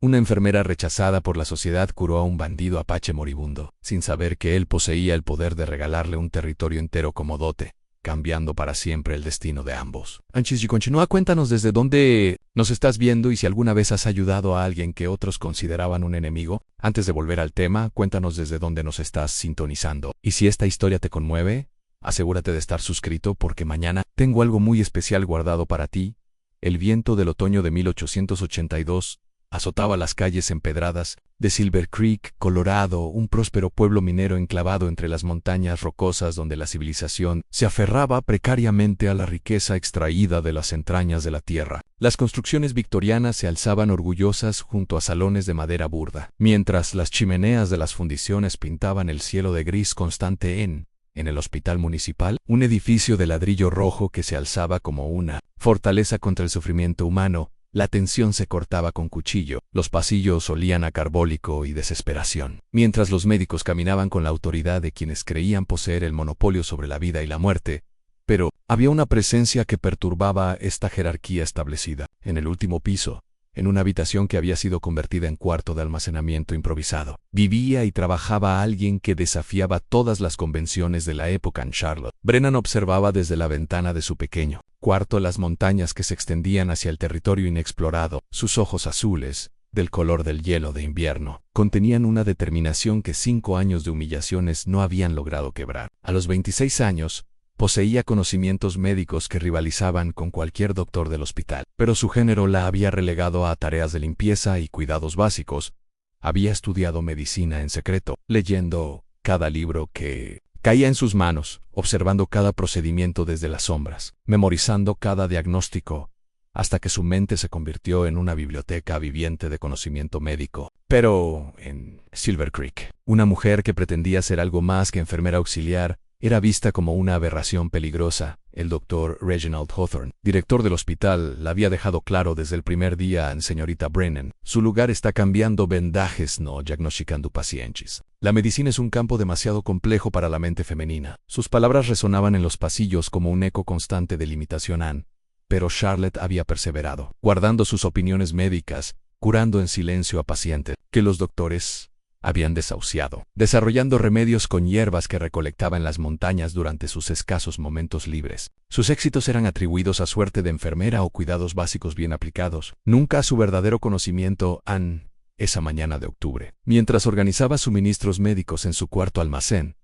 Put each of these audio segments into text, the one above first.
Una enfermera rechazada por la sociedad curó a un bandido apache moribundo, sin saber que él poseía el poder de regalarle un territorio entero como dote, cambiando para siempre el destino de ambos. Antes de continuar, cuéntanos desde dónde nos estás viendo y si alguna vez has ayudado a alguien que otros consideraban un enemigo. Antes de volver al tema, cuéntanos desde dónde nos estás sintonizando. Y si esta historia te conmueve, asegúrate de estar suscrito porque mañana tengo algo muy especial guardado para ti. El viento del otoño de 1882 azotaba las calles empedradas de Silver Creek, Colorado, un próspero pueblo minero enclavado entre las montañas rocosas donde la civilización se aferraba precariamente a la riqueza extraída de las entrañas de la tierra. Las construcciones victorianas se alzaban orgullosas junto a salones de madera burda, mientras las chimeneas de las fundiciones pintaban el cielo de gris constante en el hospital municipal, un edificio de ladrillo rojo que se alzaba como una fortaleza contra el sufrimiento humano. La tensión se cortaba con cuchillo, los pasillos olían a carbólico y desesperación, mientras los médicos caminaban con la autoridad de quienes creían poseer el monopolio sobre la vida y la muerte. Pero había una presencia que perturbaba esta jerarquía establecida. En el último piso, en una habitación que había sido convertida en cuarto de almacenamiento improvisado, vivía y trabajaba alguien que desafiaba todas las convenciones de la época en Charlotte. Brennan observaba desde la ventana de su pequeño cuarto las montañas que se extendían hacia el territorio inexplorado. Sus ojos azules, del color del hielo de invierno, contenían una determinación que 5 años de humillaciones no habían logrado quebrar. A los 26 años, poseía conocimientos médicos que rivalizaban con cualquier doctor del hospital, pero su género la había relegado a tareas de limpieza y cuidados básicos. Había estudiado medicina en secreto, leyendo cada libro que caía en sus manos, observando cada procedimiento desde las sombras, memorizando cada diagnóstico, hasta que su mente se convirtió en una biblioteca viviente de conocimiento médico. Pero en Silver Creek, una mujer que pretendía ser algo más que enfermera auxiliar, era vista como una aberración peligrosa. El doctor Reginald Hawthorne, director del hospital, la había dejado claro desde el primer día en señorita Brennan. Su lugar está cambiando vendajes, no diagnosticando pacientes. La medicina es un campo demasiado complejo para la mente femenina. Sus palabras resonaban en los pasillos como un eco constante de limitación Anne. Pero Charlotte había perseverado, guardando sus opiniones médicas, curando en silencio a pacientes que los doctores habían desahuciado, desarrollando remedios con hierbas que recolectaba en las montañas durante sus escasos momentos libres. Sus éxitos eran atribuidos a suerte de enfermera o cuidados básicos bien aplicados, nunca a su verdadero conocimiento. Anne, esa mañana de octubre, mientras organizaba suministros médicos en su cuarto almacén,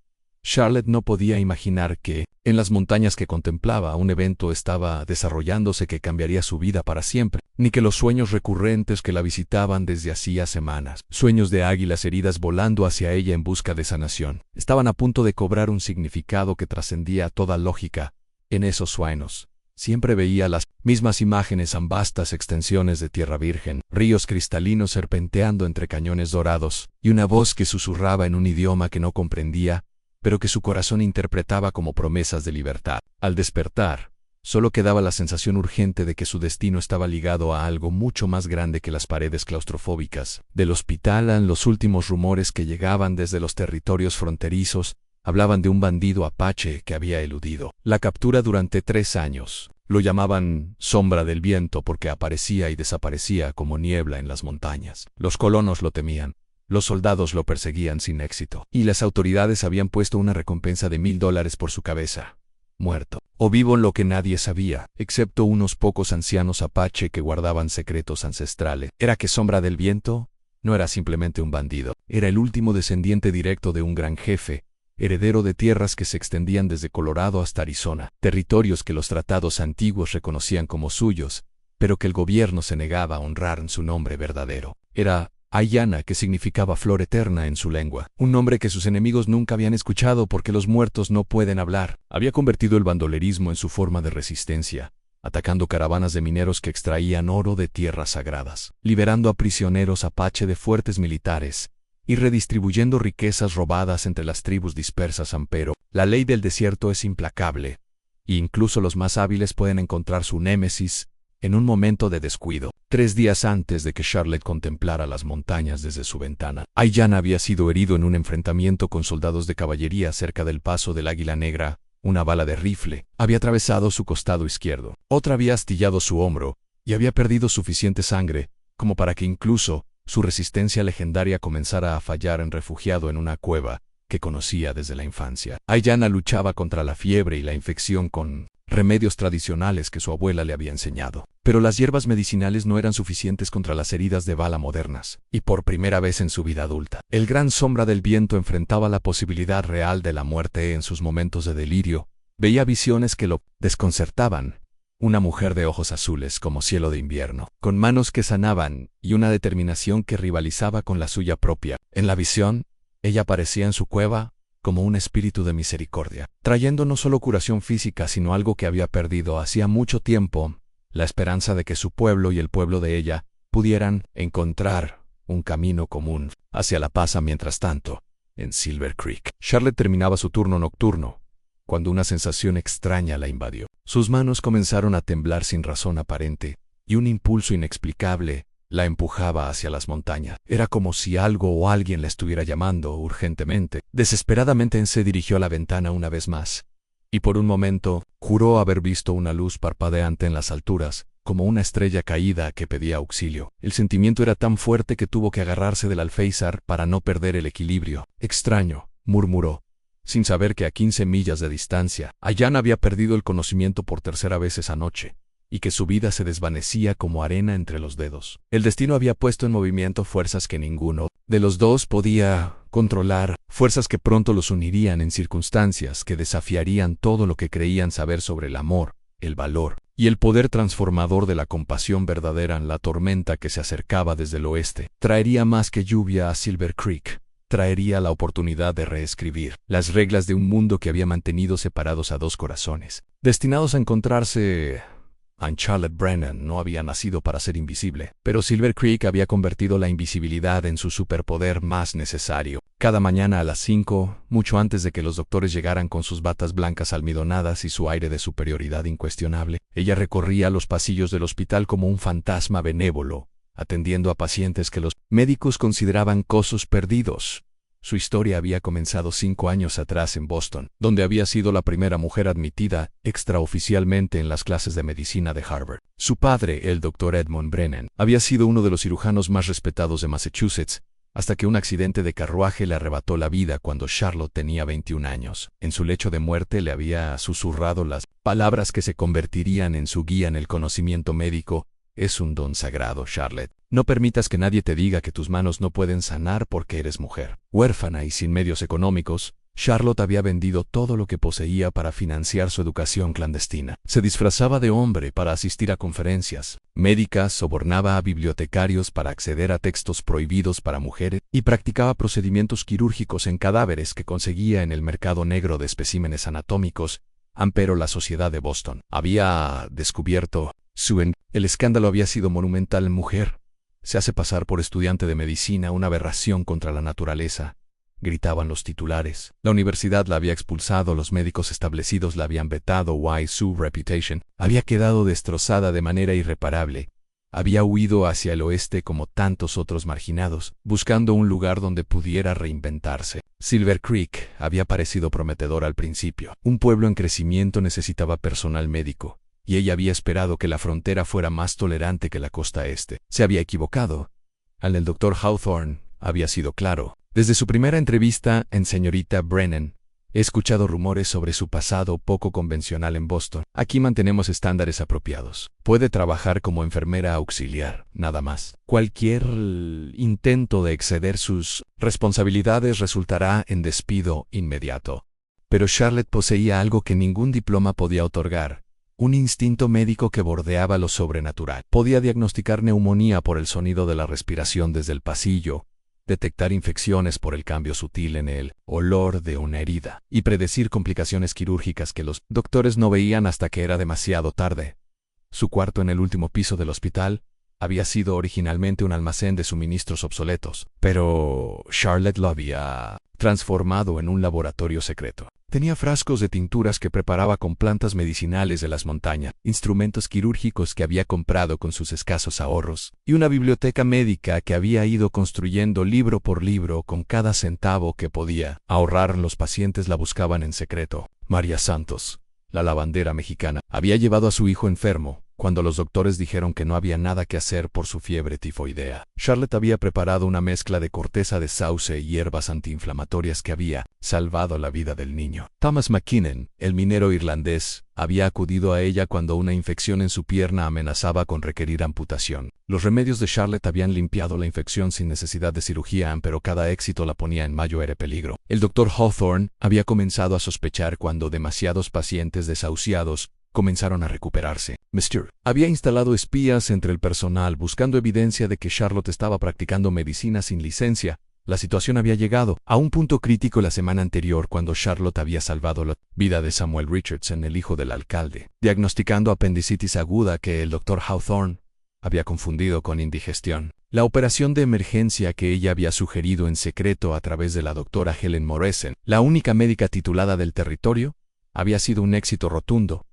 Charlotte no podía imaginar que, en las montañas que contemplaba, un evento estaba desarrollándose que cambiaría su vida para siempre, ni que los sueños recurrentes que la visitaban desde hacía semanas, sueños de águilas heridas volando hacia ella en busca de sanación, estaban a punto de cobrar un significado que trascendía toda lógica. En esos sueños, siempre veía las mismas imágenes en vastas extensiones de tierra virgen, ríos cristalinos serpenteando entre cañones dorados, y una voz que susurraba en un idioma que no comprendía, pero que su corazón interpretaba como promesas de libertad. Al despertar, solo quedaba la sensación urgente de que su destino estaba ligado a algo mucho más grande que las paredes claustrofóbicas del hospital. Los últimos rumores que llegaban desde los territorios fronterizos hablaban de un bandido apache que había eludido la captura durante 3 años. Lo llamaban Sombra del Viento porque aparecía y desaparecía como niebla en las montañas. Los colonos lo temían. Los soldados lo perseguían sin éxito, y las autoridades habían puesto una recompensa de $1000 por su cabeza. Muerto o vivo, lo que nadie sabía, excepto unos pocos ancianos apache que guardaban secretos ancestrales, era que Sombra del Viento no era simplemente un bandido, era el último descendiente directo de un gran jefe, heredero de tierras que se extendían desde Colorado hasta Arizona, territorios que los tratados antiguos reconocían como suyos, pero que el gobierno se negaba a honrar en su nombre verdadero. Era Ayana, que significaba flor eterna en su lengua, un nombre que sus enemigos nunca habían escuchado porque los muertos no pueden hablar. Había convertido el bandolerismo en su forma de resistencia, atacando caravanas de mineros que extraían oro de tierras sagradas, liberando a prisioneros apache de fuertes militares y redistribuyendo riquezas robadas entre las tribus dispersas. Pero la ley del desierto es implacable, e incluso los más hábiles pueden encontrar su némesis en un momento de descuido. 3 días antes de que Charlotte contemplara las montañas desde su ventana, Ayana había sido herido en un enfrentamiento con soldados de caballería cerca del paso del Águila Negra. Una bala de rifle había atravesado su costado izquierdo, otra había astillado su hombro, y había perdido suficiente sangre como para que incluso su resistencia legendaria comenzara a fallar en refugiado en una cueva que conocía desde la infancia. Ayanna luchaba contra la fiebre y la infección con remedios tradicionales que su abuela le había enseñado. Pero las hierbas medicinales no eran suficientes contra las heridas de bala modernas, y por primera vez en su vida adulta, el gran sombra del viento enfrentaba la posibilidad real de la muerte en sus momentos de delirio. Veía visiones que lo desconcertaban. Una mujer de ojos azules como cielo de invierno, con manos que sanaban y una determinación que rivalizaba con la suya propia. En la visión, ella aparecía en su cueva como un espíritu de misericordia, trayendo no solo curación física sino algo que había perdido hacía mucho tiempo, la esperanza de que su pueblo y el pueblo de ella pudieran encontrar un camino común hacia la paz. Mientras tanto, en Silver Creek, Charlotte terminaba su turno nocturno, cuando una sensación extraña la invadió. Sus manos comenzaron a temblar sin razón aparente, y un impulso inexplicable la empujaba hacia las montañas. Era como si algo o alguien la estuviera llamando urgentemente. Desesperadamente se dirigió a la ventana una vez más, y por un momento juró haber visto una luz parpadeante en las alturas, como una estrella caída que pedía auxilio. El sentimiento era tan fuerte que tuvo que agarrarse del alféizar para no perder el equilibrio. Extraño, murmuró, sin saber que a 15 millas de distancia, Ayanna había perdido el conocimiento por tercera vez esa noche, y que su vida se desvanecía como arena entre los dedos. El destino había puesto en movimiento fuerzas que ninguno de los dos podía controlar, fuerzas que pronto los unirían en circunstancias que desafiarían todo lo que creían saber sobre el amor, el valor y el poder transformador de la compasión verdadera. En la tormenta que se acercaba desde el oeste traería más que lluvia a Silver Creek. Traería la oportunidad de reescribir las reglas de un mundo que había mantenido separados a dos corazones, destinados a encontrarse. Charlotte Brennan no había nacido para ser invisible, pero Silver Creek había convertido la invisibilidad en su superpoder más necesario. Cada mañana a las 5, mucho antes de que los doctores llegaran con sus batas blancas almidonadas y su aire de superioridad incuestionable, ella recorría los pasillos del hospital como un fantasma benévolo, atendiendo a pacientes que los médicos consideraban cosos perdidos. Su historia había comenzado 5 años atrás en Boston, donde había sido la primera mujer admitida extraoficialmente en las clases de medicina de Harvard. Su padre, el Dr. Edmund Brennan, había sido uno de los cirujanos más respetados de Massachusetts, hasta que un accidente de carruaje le arrebató la vida cuando Charlotte tenía 21 años. En su lecho de muerte le había susurrado las palabras que se convertirían en su guía en el conocimiento médico: «Es un don sagrado, Charlotte. No permitas que nadie te diga que tus manos no pueden sanar porque eres mujer». Huérfana y sin medios económicos, Charlotte había vendido todo lo que poseía para financiar su educación clandestina. Se disfrazaba de hombre para asistir a conferencias médicas, sobornaba a bibliotecarios para acceder a textos prohibidos para mujeres y practicaba procedimientos quirúrgicos en cadáveres que conseguía en el mercado negro de especímenes anatómicos. Pero la sociedad de Boston había descubierto el escándalo había sido monumental. Mujer se hace pasar por estudiante de medicina, una aberración contra la naturaleza, gritaban los titulares. La universidad la había expulsado, los médicos establecidos la habían vetado. Su reputation había quedado destrozada de manera irreparable. Había huido hacia el oeste como tantos otros marginados, buscando un lugar donde pudiera reinventarse. Silver Creek había parecido prometedor al principio. Un pueblo en crecimiento necesitaba personal médico, y ella había esperado que la frontera fuera más tolerante que la costa este. Se había equivocado. El Dr. Hawthorne había sido claro. Desde su primera entrevista en Señorita Brennan, he escuchado rumores sobre su pasado poco convencional en Boston. Aquí mantenemos estándares apropiados. Puede trabajar como enfermera auxiliar, nada más. Cualquier intento de exceder sus responsabilidades resultará en despido inmediato. Pero Charlotte poseía algo que ningún diploma podía otorgar: un instinto médico que bordeaba lo sobrenatural. Podía diagnosticar neumonía por el sonido de la respiración desde el pasillo, detectar infecciones por el cambio sutil en el olor de una herida, y predecir complicaciones quirúrgicas que los doctores no veían hasta que era demasiado tarde. Su cuarto en el último piso del hospital había sido originalmente un almacén de suministros obsoletos, pero Charlotte lo había transformado en un laboratorio secreto. Tenía frascos de tinturas que preparaba con plantas medicinales de las montañas, instrumentos quirúrgicos que había comprado con sus escasos ahorros, y una biblioteca médica que había ido construyendo libro por libro con cada centavo que podía ahorrar. Los pacientes la buscaban en secreto. María Santos, la lavandera mexicana, había llevado a su hijo enfermo cuando los doctores dijeron que no había nada que hacer por su fiebre tifoidea. Charlotte había preparado una mezcla de corteza de sauce y hierbas antiinflamatorias que había salvado la vida del niño. Thomas McKinnon, el minero irlandés, había acudido a ella cuando una infección en su pierna amenazaba con requerir amputación. Los remedios de Charlotte habían limpiado la infección sin necesidad de cirugía, pero cada éxito la ponía en mayor peligro. El doctor Hawthorne había comenzado a sospechar cuando demasiados pacientes desahuciados comenzaron a recuperarse. Mr. había instalado espías entre el personal buscando evidencia de que Charlotte estaba practicando medicina sin licencia. La situación había llegado a un punto crítico la semana anterior cuando Charlotte había salvado la vida de Samuel Richardson, el hijo del alcalde, diagnosticando apendicitis aguda que el doctor Hawthorne había confundido con indigestión. La operación de emergencia que ella había sugerido en secreto a través de la doctora Helen Morrison, la única médica titulada del territorio, había sido un éxito rotundo.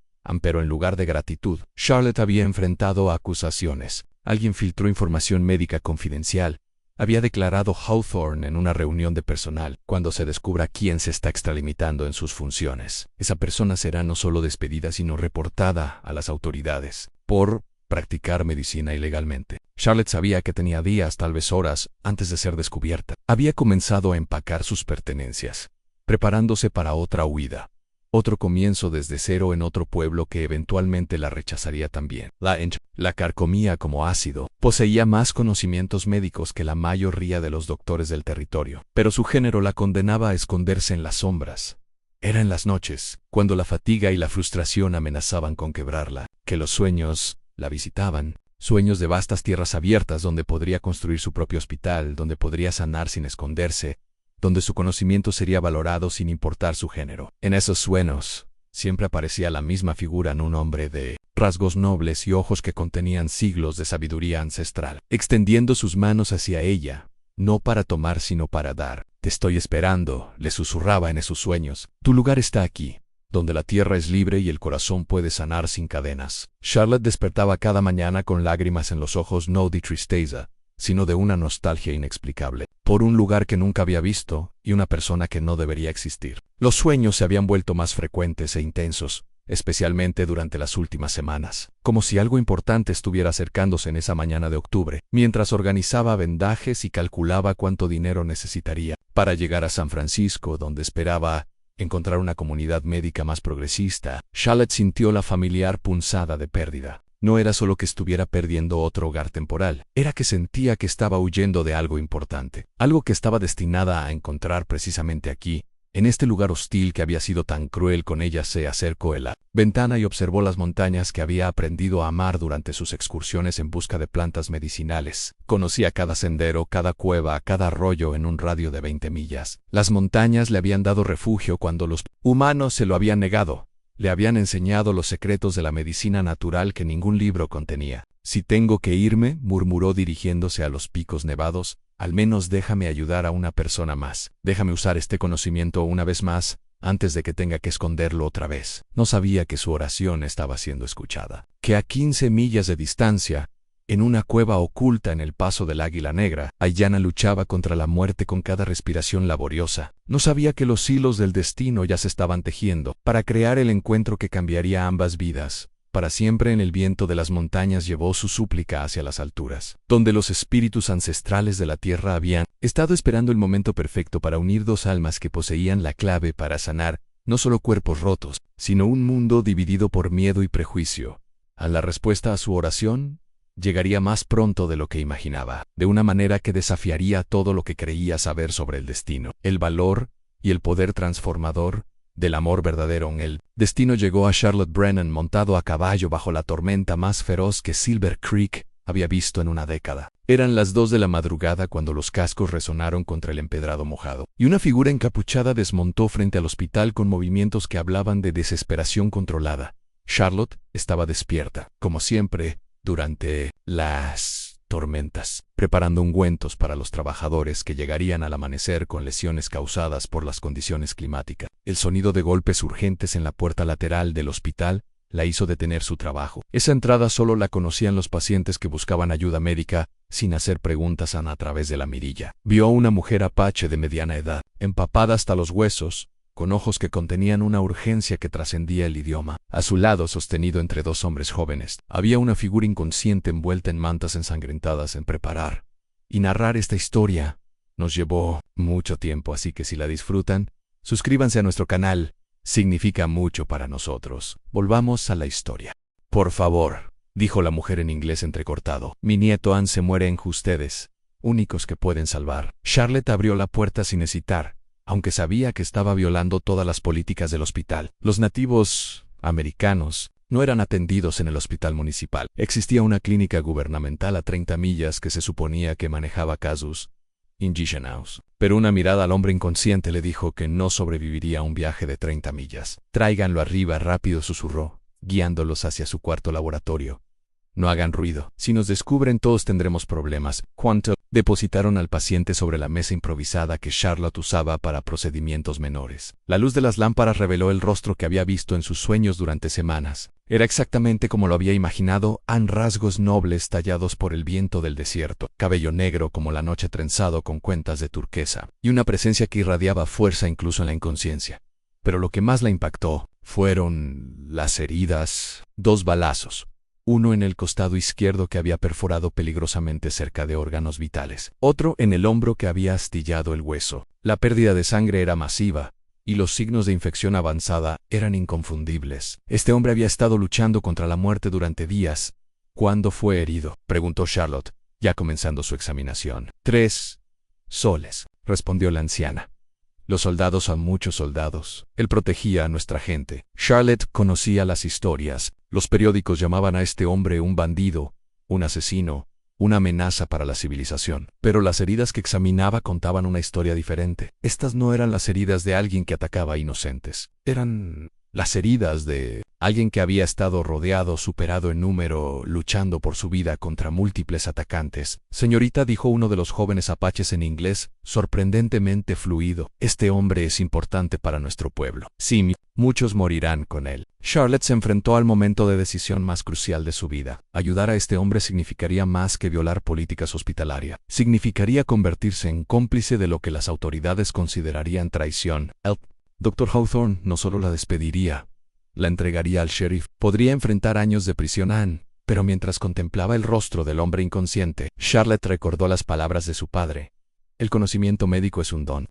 Pero en lugar de gratitud, Charlotte había enfrentado acusaciones. Alguien filtró información médica confidencial. Había declarado Hawthorne en una reunión de personal. Cuando se descubra quién se está extralimitando en sus funciones, esa persona será no solo despedida sino reportada a las autoridades por practicar medicina ilegalmente. Charlotte sabía que tenía días, tal vez horas, antes de ser descubierta. Había comenzado a empacar sus pertenencias, preparándose para otra huida. Otro comienzo desde cero en otro pueblo que eventualmente la rechazaría también. La carcomía como ácido. Poseía más conocimientos médicos que la mayoría de los doctores del territorio, pero su género la condenaba a esconderse en las sombras. Era en las noches, cuando la fatiga y la frustración amenazaban con quebrarla, que los sueños la visitaban. Sueños de vastas tierras abiertas donde podría construir su propio hospital, donde podría sanar sin esconderse, donde su conocimiento sería valorado sin importar su género. En esos sueños, siempre aparecía la misma figura en un hombre de rasgos nobles y ojos que contenían siglos de sabiduría ancestral, extendiendo sus manos hacia ella, no para tomar sino para dar. «Te estoy esperando», le susurraba en esos sueños. «Tu lugar está aquí, donde la tierra es libre y el corazón puede sanar sin cadenas». Charlotte despertaba cada mañana con lágrimas en los ojos, no de tristeza, sino de una nostalgia inexplicable, por un lugar que nunca había visto y una persona que no debería existir. Los sueños se habían vuelto más frecuentes e intensos, especialmente durante las últimas semanas, como si algo importante estuviera acercándose en esa mañana de octubre, mientras organizaba vendajes y calculaba cuánto dinero necesitaría para llegar a San Francisco, donde esperaba encontrar una comunidad médica más progresista. Charlotte sintió la familiar punzada de pérdida. No era solo que estuviera perdiendo otro hogar temporal, era que sentía que estaba huyendo de algo importante, algo que estaba destinada a encontrar precisamente aquí, en este lugar hostil que había sido tan cruel con ella. Se acercó a la ventana y observó las montañas que había aprendido a amar durante sus excursiones en busca de plantas medicinales. Conocía cada sendero, cada cueva, cada arroyo en un radio de 20 millas. Las montañas le habían dado refugio cuando los humanos se lo habían negado. Le habían enseñado los secretos de la medicina natural que ningún libro contenía. «Si tengo que irme», murmuró dirigiéndose a los picos nevados, «al menos déjame ayudar a una persona más. Déjame usar este conocimiento una vez más, antes de que tenga que esconderlo otra vez». No sabía que su oración estaba siendo escuchada. Que a 15 millas de distancia, en una cueva oculta en el paso del Águila Negra, Ayanna luchaba contra la muerte con cada respiración laboriosa. No sabía que los hilos del destino ya se estaban tejiendo para crear el encuentro que cambiaría ambas vidas. Para siempre. En el viento de las montañas llevó su súplica hacia las alturas, donde los espíritus ancestrales de la tierra habían estado esperando el momento perfecto para unir dos almas que poseían la clave para sanar no solo cuerpos rotos, sino un mundo dividido por miedo y prejuicio. A la respuesta a su oración llegaría más pronto de lo que imaginaba, de una manera que desafiaría todo lo que creía saber sobre el destino, el valor y el poder transformador del amor verdadero. El destino llegó a Charlotte Brennan montado a caballo bajo la tormenta más feroz que Silver Creek había visto en una década. Eran las 2 de la madrugada cuando los cascos resonaron contra el empedrado mojado, y una figura encapuchada desmontó frente al hospital con movimientos que hablaban de desesperación controlada. Charlotte estaba despierta, como siempre, durante las tormentas, preparando ungüentos para los trabajadores que llegarían al amanecer con lesiones causadas por las condiciones climáticas. El sonido de golpes urgentes en la puerta lateral del hospital la hizo detener su trabajo. Esa entrada solo la conocían los pacientes que buscaban ayuda médica sin hacer preguntas a través de la mirilla. Vio a una mujer apache de mediana edad, empapada hasta los huesos, con ojos que contenían una urgencia que trascendía el idioma. A su lado, sostenido entre dos hombres jóvenes, había una figura inconsciente envuelta en mantas ensangrentadas. En preparar y narrar esta historia nos llevó mucho tiempo, así que si la disfrutan, suscríbanse a nuestro canal. Significa mucho para nosotros. Volvamos a la historia. Por favor, dijo la mujer en inglés entrecortado. Mi nieto Anne se muere en ustedes, únicos que pueden salvar. Charlotte abrió la puerta sin hesitar, aunque sabía que estaba violando todas las políticas del hospital. Los nativos americanos no eran atendidos en el hospital municipal. Existía una clínica gubernamental a 30 millas que se suponía que manejaba casos indígenas. Pero una mirada al hombre inconsciente le dijo que no sobreviviría a un viaje de 30 millas. Tráiganlo arriba rápido, susurró, guiándolos hacia su cuarto laboratorio. No hagan ruido. Si nos descubren, todos tendremos problemas. ¿Cuánto? Depositaron al paciente sobre la mesa improvisada que Charlotte usaba para procedimientos menores. La luz de las lámparas reveló el rostro que había visto en sus sueños durante semanas. Era exactamente como lo había imaginado, rasgos nobles tallados por el viento del desierto, cabello negro como la noche trenzado con cuentas de turquesa, y una presencia que irradiaba fuerza incluso en la inconsciencia. Pero lo que más la impactó fueron las heridas. 2 balazos. Uno en el costado izquierdo que había perforado peligrosamente cerca de órganos vitales. Otro en el hombro que había astillado el hueso. La pérdida de sangre era masiva, y los signos de infección avanzada eran inconfundibles. Este hombre había estado luchando contra la muerte durante días. ¿Cuándo fue herido?, preguntó Charlotte, ya comenzando su examinación. 3 soles, respondió la anciana. Los soldados son muchos soldados. Él protegía a nuestra gente. Charlotte conocía las historias. Los periódicos llamaban a este hombre un bandido, un asesino, una amenaza para la civilización. Pero las heridas que examinaba contaban una historia diferente. Estas no eran las heridas de alguien que atacaba a inocentes. Eran las heridas de alguien que había estado rodeado, superado en número, luchando por su vida contra múltiples atacantes. Señorita, dijo uno de los jóvenes apaches en inglés, sorprendentemente fluido, este hombre es importante para nuestro pueblo. Sí, muchos morirán con él. Charlotte se enfrentó al momento de decisión más crucial de su vida. Ayudar a este hombre significaría más que violar políticas hospitalarias. Significaría convertirse en cómplice de lo que las autoridades considerarían traición. El Dr. Hawthorne no solo la despediría, la entregaría al sheriff. Podría enfrentar años de prisión a Anne, pero mientras contemplaba el rostro del hombre inconsciente, Charlotte recordó las palabras de su padre. El conocimiento médico es un don.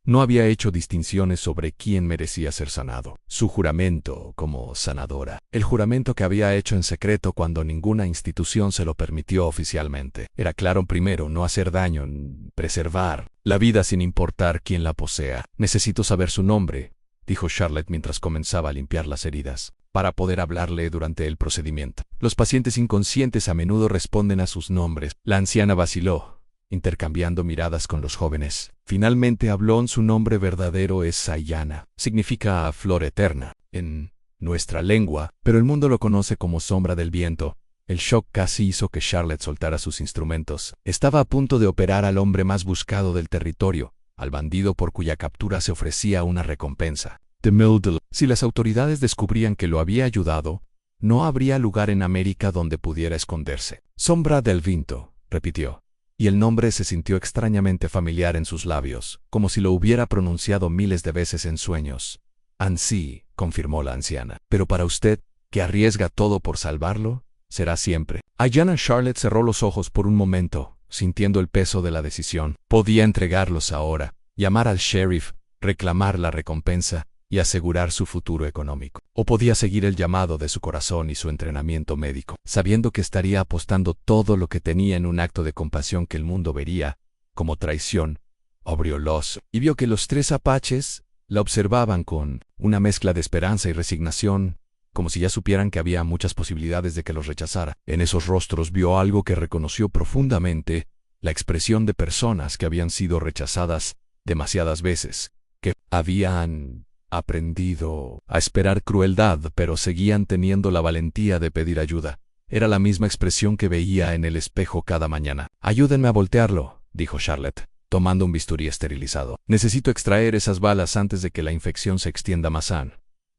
No había hecho distinciones sobre quién merecía ser sanado. Su juramento como sanadora. El juramento que había hecho en secreto cuando ninguna institución se lo permitió oficialmente. Era claro: primero, no hacer daño, preservar la vida sin importar quién la posea. Necesito saber su nombre, dijo Charlotte mientras comenzaba a limpiar las heridas, para poder hablarle durante el procedimiento. Los pacientes inconscientes a menudo responden a sus nombres. La anciana vaciló, intercambiando miradas con los jóvenes. Finalmente habló. Su nombre verdadero es Sayana. Significa flor eterna en nuestra lengua, pero el mundo lo conoce como sombra del viento. El shock casi hizo que Charlotte soltara sus instrumentos. Estaba a punto de operar al hombre más buscado del territorio, al bandido por cuya captura se ofrecía una recompensa. Si las autoridades descubrían que lo había ayudado, no habría lugar en América donde pudiera esconderse. Sombra del viento, repitió, y el nombre se sintió extrañamente familiar en sus labios, como si lo hubiera pronunciado miles de veces en sueños. Ansí, confirmó la anciana. Pero para usted, que arriesga todo por salvarlo, será siempre. Ayana. Charlotte cerró los ojos por un momento, sintiendo el peso de la decisión. Podía entregarlos ahora, llamar al sheriff, reclamar la recompensa y asegurar su futuro económico. O podía seguir el llamado de su corazón y su entrenamiento médico, sabiendo que estaría apostando todo lo que tenía en un acto de compasión que el mundo vería como traición. Abrió los ojos y vio que los 3 apaches la observaban con una mezcla de esperanza y resignación, como si ya supieran que había muchas posibilidades de que los rechazara. En esos rostros vio algo que reconoció profundamente: la expresión de personas que habían sido rechazadas demasiadas veces, que habían aprendido a esperar crueldad, pero seguían teniendo la valentía de pedir ayuda. Era la misma expresión que veía en el espejo cada mañana. Ayúdenme a voltearlo, dijo Charlotte, tomando un bisturí esterilizado. Necesito extraer esas balas antes de que la infección se extienda más.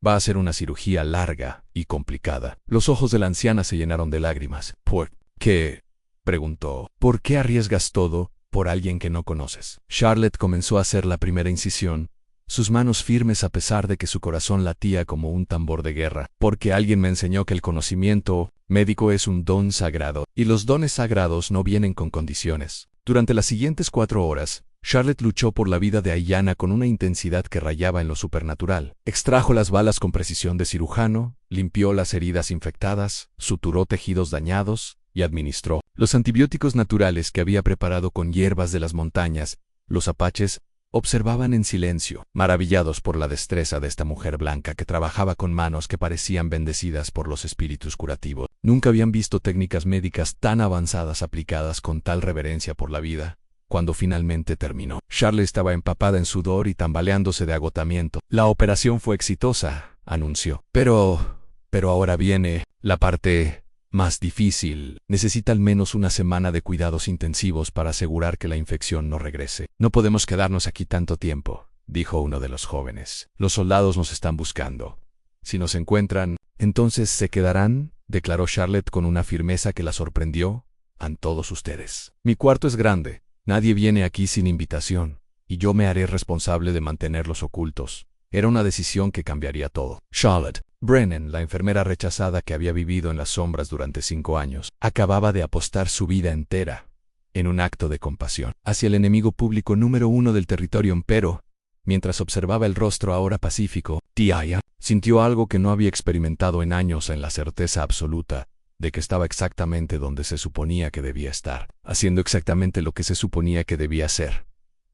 Va a ser una cirugía larga y complicada. Los ojos de la anciana se llenaron de lágrimas. ¿Por qué?, preguntó. ¿Por qué arriesgas todo por alguien que no conoces? Charlotte comenzó a hacer la primera incisión, sus manos firmes a pesar de que su corazón latía como un tambor de guerra, porque alguien me enseñó que el conocimiento médico es un don sagrado, y los dones sagrados no vienen con condiciones. Durante las siguientes 4 horas, Charlotte luchó por la vida de Ayanna con una intensidad que rayaba en lo supernatural. Extrajo las balas con precisión de cirujano, limpió las heridas infectadas, suturó tejidos dañados y administró los antibióticos naturales que había preparado con hierbas de las montañas. Los apaches observaban en silencio, maravillados por la destreza de esta mujer blanca que trabajaba con manos que parecían bendecidas por los espíritus curativos. Nunca habían visto técnicas médicas tan avanzadas aplicadas con tal reverencia por la vida. Cuando finalmente terminó, Charlotte estaba empapada en sudor y tambaleándose de agotamiento. La operación fue exitosa, anunció. Pero ahora viene la parte más difícil. Necesita al menos una semana de cuidados intensivos para asegurar que la infección no regrese. No podemos quedarnos aquí tanto tiempo, dijo uno de los jóvenes. Los soldados nos están buscando. Si nos encuentran, entonces se quedarán, declaró Charlotte con una firmeza que la sorprendió. A todos ustedes. Mi cuarto es grande. Nadie viene aquí sin invitación, y yo me haré responsable de mantenerlos ocultos. Era una decisión que cambiaría todo. Charlotte Brennan, la enfermera rechazada que había vivido en las sombras durante 5 años, acababa de apostar su vida entera, en un acto de compasión, hacia el enemigo público número 1 del territorio empero. Mientras observaba el rostro ahora pacífico, Tiaya sintió algo que no había experimentado en años, en la certeza absoluta de que estaba exactamente donde se suponía que debía estar, haciendo exactamente lo que se suponía que debía hacer.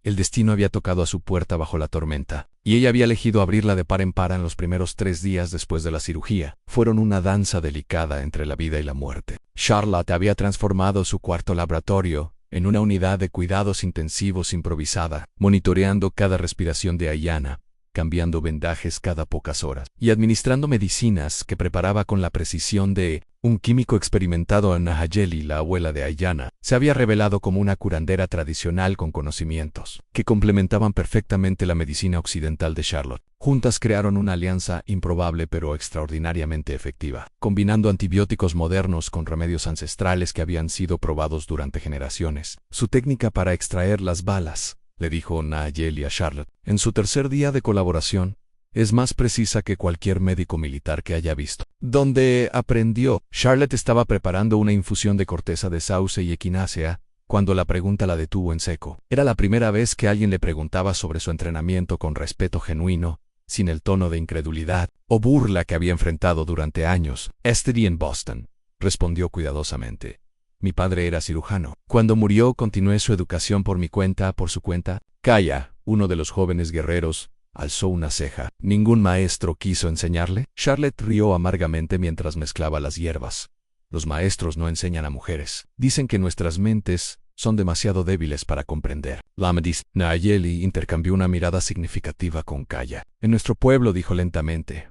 El destino había tocado a su puerta bajo la tormenta, y ella había elegido abrirla de par en par en los primeros 3 días después de la cirugía. Fueron una danza delicada entre la vida y la muerte. Charlotte había transformado su cuarto laboratorio en una unidad de cuidados intensivos improvisada, monitoreando cada respiración de Ayanna, cambiando vendajes cada pocas horas, y administrando medicinas que preparaba con la precisión de un químico experimentado. En Nahayeli, la abuela de Ayanna, se había revelado como una curandera tradicional con conocimientos que complementaban perfectamente la medicina occidental de Charlotte. Juntas crearon una alianza improbable pero extraordinariamente efectiva, combinando antibióticos modernos con remedios ancestrales que habían sido probados durante generaciones. Su técnica para extraer las balas, le dijo Nahayeli a Charlotte, en su tercer día de colaboración, es más precisa que cualquier médico militar que haya visto. ¿Dónde aprendió? Charlotte estaba preparando una infusión de corteza de sauce y equinácea, cuando la pregunta la detuvo en seco. Era la primera vez que alguien le preguntaba sobre su entrenamiento con respeto genuino, sin el tono de incredulidad o burla que había enfrentado durante años. Estudié en Boston, respondió cuidadosamente. Mi padre era cirujano. Cuando murió, continué su educación por su cuenta. Calla, uno de los jóvenes guerreros alzó una ceja. ¿Ningún maestro quiso enseñarle? Charlotte rió amargamente mientras mezclaba las hierbas. Los maestros no enseñan a mujeres. Dicen que nuestras mentes son demasiado débiles para comprender. Nahayeli intercambió una mirada significativa con Kaya. En nuestro pueblo, dijo lentamente,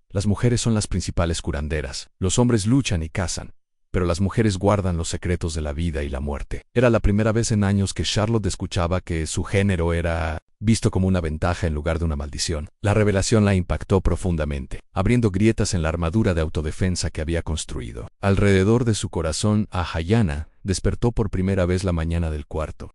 las mujeres son las principales curanderas. Los hombres luchan y cazan, pero las mujeres guardan los secretos de la vida y la muerte. Era la primera vez en años que Charlotte escuchaba que su género era visto como una ventaja en lugar de una maldición. La revelación la impactó profundamente, abriendo grietas en la armadura de autodefensa que había construido. Alrededor de su corazón, Ayanna despertó por primera vez la mañana del cuarto.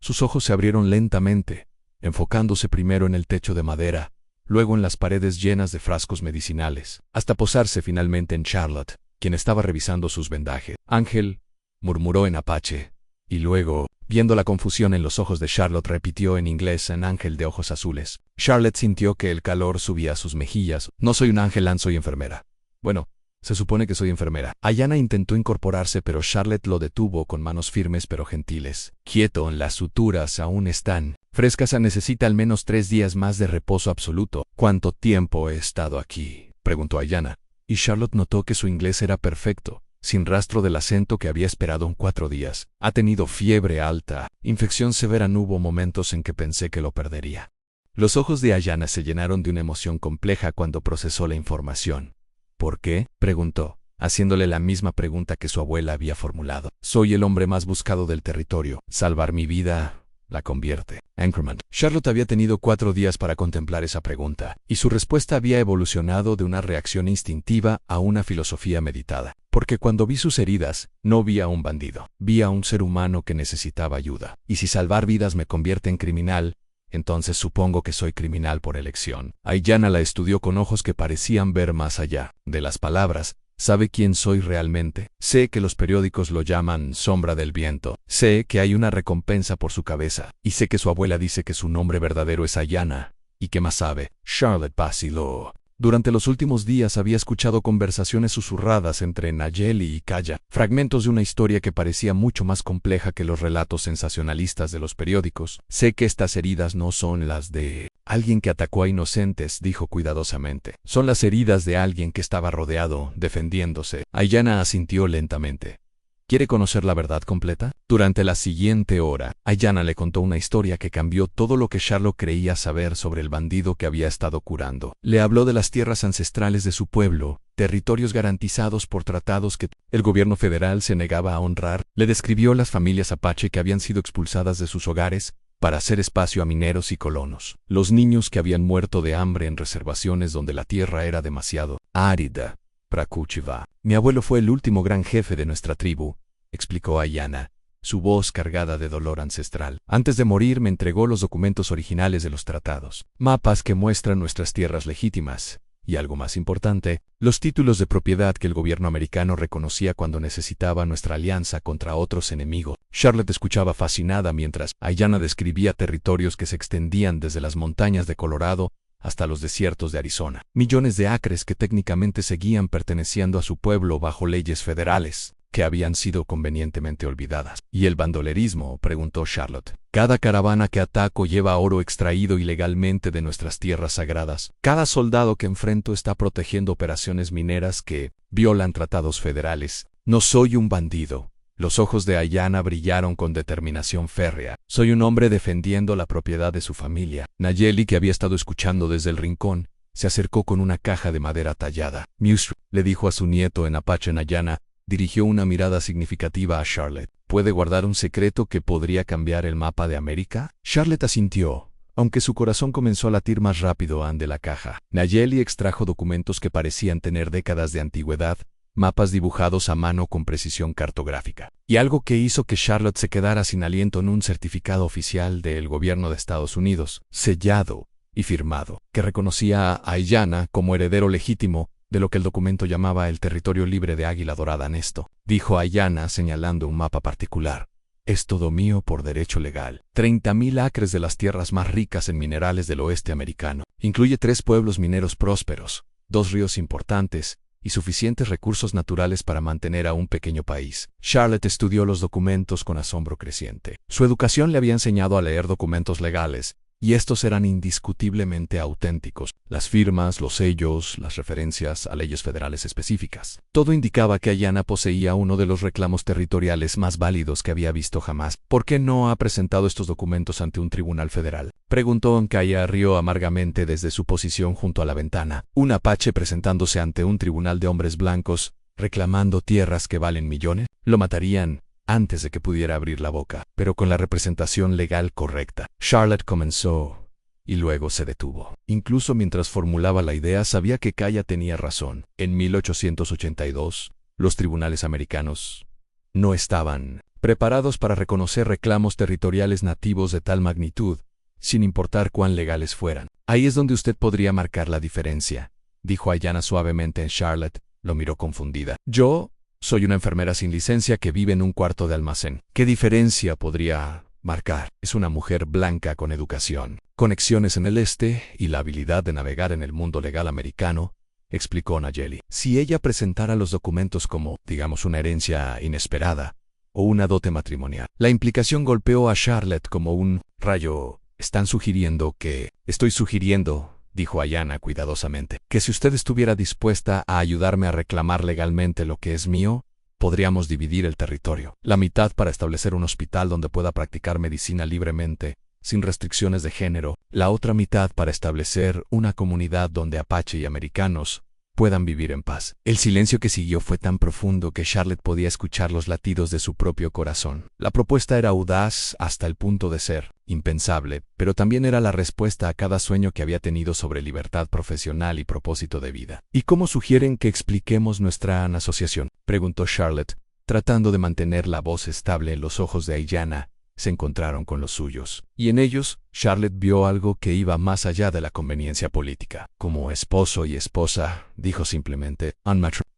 Sus ojos se abrieron lentamente, enfocándose primero en el techo de madera, luego en las paredes llenas de frascos medicinales, hasta posarse finalmente en Charlotte, quien estaba revisando sus vendajes. Ángel, murmuró en apache, y luego, viendo la confusión en los ojos de Charlotte, repitió en inglés en ángel de ojos azules. Charlotte sintió que el calor subía a sus mejillas. No soy un ángel, soy enfermera. Bueno, se supone que soy enfermera. Ayanna intentó incorporarse, pero Charlotte lo detuvo con manos firmes pero gentiles. Quieto, las suturas aún están frescas. Necesita al menos 3 días más de reposo absoluto. ¿Cuánto tiempo he estado aquí?, preguntó Ayanna. Y Charlotte notó que su inglés era perfecto, sin rastro del acento que había esperado en 4 días. Ha tenido fiebre alta, infección severa. No hubo momentos en que pensé que lo perdería. Los ojos de Ayanna se llenaron de una emoción compleja cuando procesó la información. ¿Por qué?, preguntó, haciéndole la misma pregunta que su abuela había formulado. Soy el hombre más buscado del territorio. Salvar mi vida la convierte. Anchorman. Charlotte había tenido 4 días para contemplar esa pregunta, y su respuesta había evolucionado de una reacción instintiva a una filosofía meditada. Porque cuando vi sus heridas, no vi a un bandido, vi a un ser humano que necesitaba ayuda. Y si salvar vidas me convierte en criminal, entonces supongo que soy criminal por elección. Ayanna la estudió con ojos que parecían ver más allá de las palabras. ¿Sabe quién soy realmente? Sé que los periódicos lo llaman sombra del viento. Sé que hay una recompensa por su cabeza. Y sé que su abuela dice que su nombre verdadero es Ayanna. ¿Y qué más sabe? Charlotte vaciló. Durante los últimos días había escuchado conversaciones susurradas entre Nayeli y Kaya, fragmentos de una historia que parecía mucho más compleja que los relatos sensacionalistas de los periódicos. Sé que estas heridas no son las de alguien que atacó a inocentes, dijo cuidadosamente. Son las heridas de alguien que estaba rodeado, defendiéndose. Ayanna asintió lentamente. ¿Quiere conocer la verdad completa? Durante la siguiente hora, Ayanna le contó una historia que cambió todo lo que Charlotte creía saber sobre el bandido que había estado curando. Le habló de las tierras ancestrales de su pueblo, territorios garantizados por tratados que el gobierno federal se negaba a honrar. Le describió las familias apache que habían sido expulsadas de sus hogares para hacer espacio a mineros y colonos. Los niños que habían muerto de hambre en reservaciones donde la tierra era demasiado árida. Prakuchiva. Mi abuelo fue el último gran jefe de nuestra tribu, explicó Ayanna, su voz cargada de dolor ancestral. Antes de morir me entregó los documentos originales de los tratados, mapas que muestran nuestras tierras legítimas, y algo más importante, los títulos de propiedad que el gobierno americano reconocía cuando necesitaba nuestra alianza contra otros enemigos. Charlotte escuchaba fascinada mientras Ayanna describía territorios que se extendían desde las montañas de Colorado hasta los desiertos de Arizona. Millones de acres que técnicamente seguían perteneciendo a su pueblo bajo leyes federales, que habían sido convenientemente olvidadas. ¿Y el bandolerismo?, preguntó Charlotte. Cada caravana que ataco lleva oro extraído ilegalmente de nuestras tierras sagradas. Cada soldado que enfrento está protegiendo operaciones mineras que violan tratados federales. No soy un bandido. Los ojos de Ayanna brillaron con determinación férrea. Soy un hombre defendiendo la propiedad de su familia. Nayeli, que había estado escuchando desde el rincón, se acercó con una caja de madera tallada. Musr, le dijo a su nieto en apache. Ayanna dirigió una mirada significativa a Charlotte. ¿Puede guardar un secreto que podría cambiar el mapa de América? Charlotte asintió, aunque su corazón comenzó a latir más rápido ante la caja. Nayeli extrajo documentos que parecían tener décadas de antigüedad, mapas dibujados a mano con precisión cartográfica. Y algo que hizo que Charlotte se quedara sin aliento en un certificado oficial del gobierno de Estados Unidos, sellado y firmado, que reconocía a Ayanna como heredero legítimo de lo que el documento llamaba el territorio libre de Águila Dorada Nesto, dijo Ayanna señalando un mapa particular. Es todo mío por derecho legal. 30.000 acres de las tierras más ricas en minerales del oeste americano. Incluye 3 pueblos mineros prósperos, 2 ríos importantes, y suficientes recursos naturales para mantener a un pequeño país. Charlotte estudió los documentos con asombro creciente. Su educación le había enseñado a leer documentos legales, y estos eran indiscutiblemente auténticos. Las firmas, los sellos, las referencias a leyes federales específicas. Todo indicaba que Ayanna poseía uno de los reclamos territoriales más válidos que había visto jamás. ¿Por qué no ha presentado estos documentos ante un tribunal federal?, preguntó Nkaya. Rió amargamente desde su posición junto a la ventana. Un apache presentándose ante un tribunal de hombres blancos, reclamando tierras que valen millones. Lo matarían antes de que pudiera abrir la boca, pero con la representación legal correcta. Charlotte comenzó y luego se detuvo. Incluso mientras formulaba la idea sabía que Kaya tenía razón. En 1882, los tribunales americanos no estaban preparados para reconocer reclamos territoriales nativos de tal magnitud, sin importar cuán legales fueran. Ahí es donde usted podría marcar la diferencia, dijo Ayanna suavemente. Charlotte lo miró confundida. Yo soy una enfermera sin licencia que vive en un cuarto de almacén. ¿Qué diferencia podría marcar? Es una mujer blanca con educación, conexiones en el este y la habilidad de navegar en el mundo legal americano, explicó Nayeli. Si ella presentara los documentos como, digamos, una herencia inesperada o una dote matrimonial. La implicación golpeó a Charlotte como un rayo. Están sugiriendo que... Estoy sugiriendo, dijo Ayanna cuidadosamente, que si usted estuviera dispuesta a ayudarme a reclamar legalmente lo que es mío, podríamos dividir el territorio. La mitad para establecer un hospital donde pueda practicar medicina libremente, sin restricciones de género. La otra mitad para establecer una comunidad donde apache y americanos puedan vivir en paz. El silencio que siguió fue tan profundo que Charlotte podía escuchar los latidos de su propio corazón. La propuesta era audaz hasta el punto de ser impensable, pero también era la respuesta a cada sueño que había tenido sobre libertad profesional y propósito de vida. ¿Y cómo sugieren que expliquemos nuestra asociación?, preguntó Charlotte, tratando de mantener la voz estable en los ojos de Ayanna, se encontraron con los suyos. Y en ellos, Charlotte vio algo que iba más allá de la conveniencia política. Como esposo y esposa, dijo simplemente,